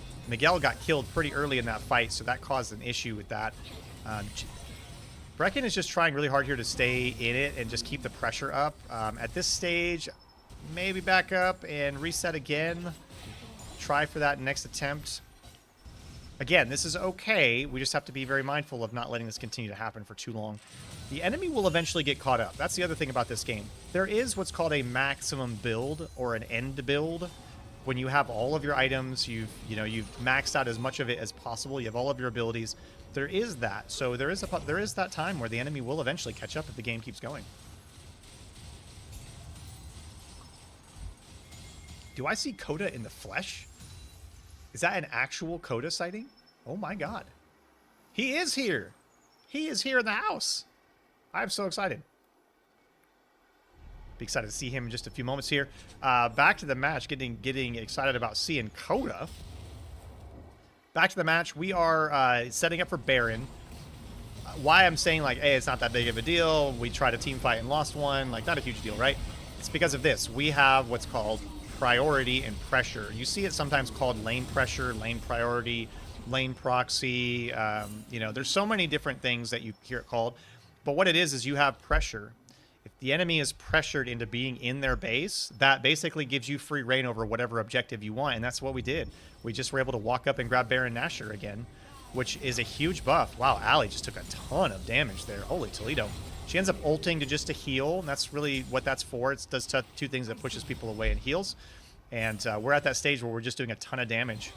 got killed pretty early in that fight, so that caused an issue with that. Brecken is just trying really hard here to stay in it and just keep the pressure up. At this stage, maybe back up and reset again. Try for that next attempt. Again, this is okay. We just have to be very mindful of not letting this continue to happen for too long. The enemy will eventually get caught up. That's the other thing about this game. There is what's called a maximum build or an end build. When you have all of your items, you've maxed out as much of it as possible. You have all of your abilities. There is that. So there is that time where the enemy will eventually catch up if the game keeps going. Do I see Coda in the flesh? Is that an actual Coda sighting? Oh my god. He is here. He is here in the house. I'm so excited. Be excited to see him in just a few moments here. Back to the match, getting excited about seeing Coda. Back to the match. We are setting up for Baron. Why I'm saying, like, hey, it's not that big of a deal. We tried a team fight and lost one. Like, not a huge deal, right? It's because of this. We have what's called priority and pressure. You see it sometimes called lane pressure, lane priority, lane proxy. There's so many different things that you hear it called. But what it is you have pressure. If the enemy is pressured into being in their base, that basically gives you free reign over whatever objective you want, and that's what we did. We just were able to walk up and grab Baron Nashor again, which is a huge buff. Wow, Allie just took a ton of damage there. Holy Toledo. She ends up ulting to heal, and that's really what that's for. It does two things. That pushes people away and heals, and we're at that stage where we're just doing a ton of damage.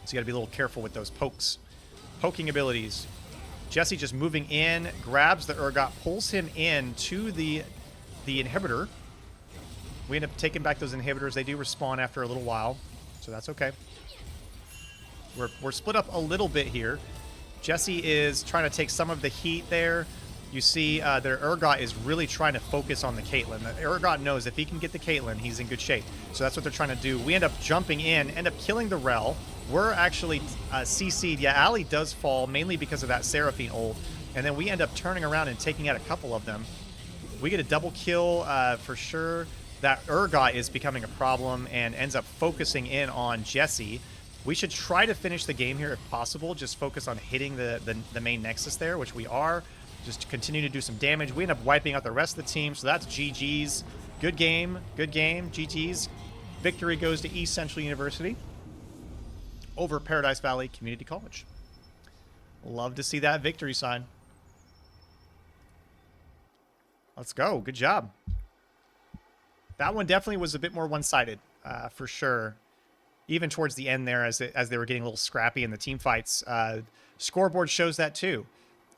So you got to be a little careful with those pokes. Poking abilities. Jessie just moving in, grabs the Urgot, pulls him in to the inhibitor. We end up taking back those inhibitors. They do respawn after a little while, so that's okay. We're split up a little bit here. Jessie is trying to take some of the heat there. You see their Urgot is really trying to focus on the Caitlyn. The Urgot knows if he can get the Caitlyn, he's in good shape. So that's what they're trying to do. We end up jumping in, end up killing the Rel. We're actually CC'd. Yeah, Allie does fall, mainly because of that Seraphine ult. And then we end up turning around and taking out a couple of them. We get a double kill for sure. That Urgot is becoming a problem and ends up focusing in on Jessie. We should try to finish the game here if possible. Just focus on hitting the main Nexus there, which we are. Just continue to do some damage. We end up wiping out the rest of the team, so that's GG's. Good game. Good game. GG's. Victory goes to East Central University over Paradise Valley Community College. Love to see that victory sign. Let's go. Good job. That one definitely was a bit more one-sided, for sure. Even towards the end there, as they were getting a little scrappy in the team fights. Scoreboard shows that too.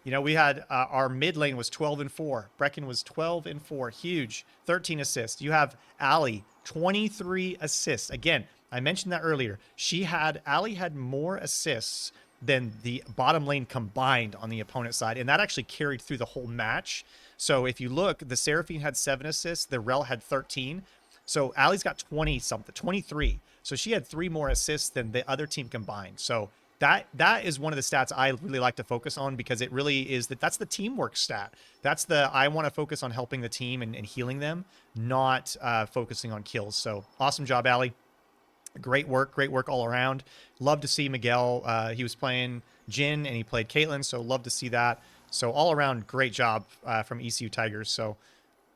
You know, we had our mid lane was 12-4. Brecken was 12-4. Huge. 13 assists. You have Allie, 23 assists. Again, I mentioned that earlier. Allie had more assists than the bottom lane combined on the opponent side, and that actually carried through the whole match. So if you look, the Seraphine had 7 assists, the Rel had 13. So Allie's got 20-something, 23. So she had 3 more assists than the other team combined. So that is one of the stats I really like to focus on, because it really is that's the teamwork stat. That's I want to focus on helping the team and healing them, not focusing on kills. So awesome job, Allie. Great work all around. Love to see Miguel. He was playing Jhin and he played Caitlyn, so love to see that. So all around, great job from ECU Tigers. So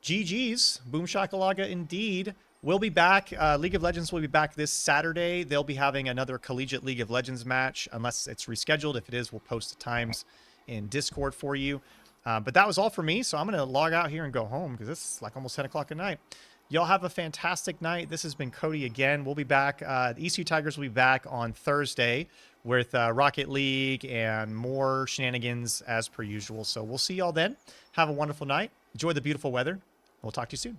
GG's. Boom shakalaka indeed. We'll be back. League of Legends will be back this Saturday. They'll be having another collegiate League of Legends match, unless it's rescheduled. If it is, we'll post the times in Discord for you. But that was all for me, so I'm going to log out here and go home because it's like almost 10 o'clock at night. Y'all have a fantastic night. This has been Cody again. We'll be back. The ECU Tigers will be back on Thursday with Rocket League and more shenanigans as per usual. So we'll see y'all then. Have a wonderful night. Enjoy the beautiful weather. We'll talk to you soon.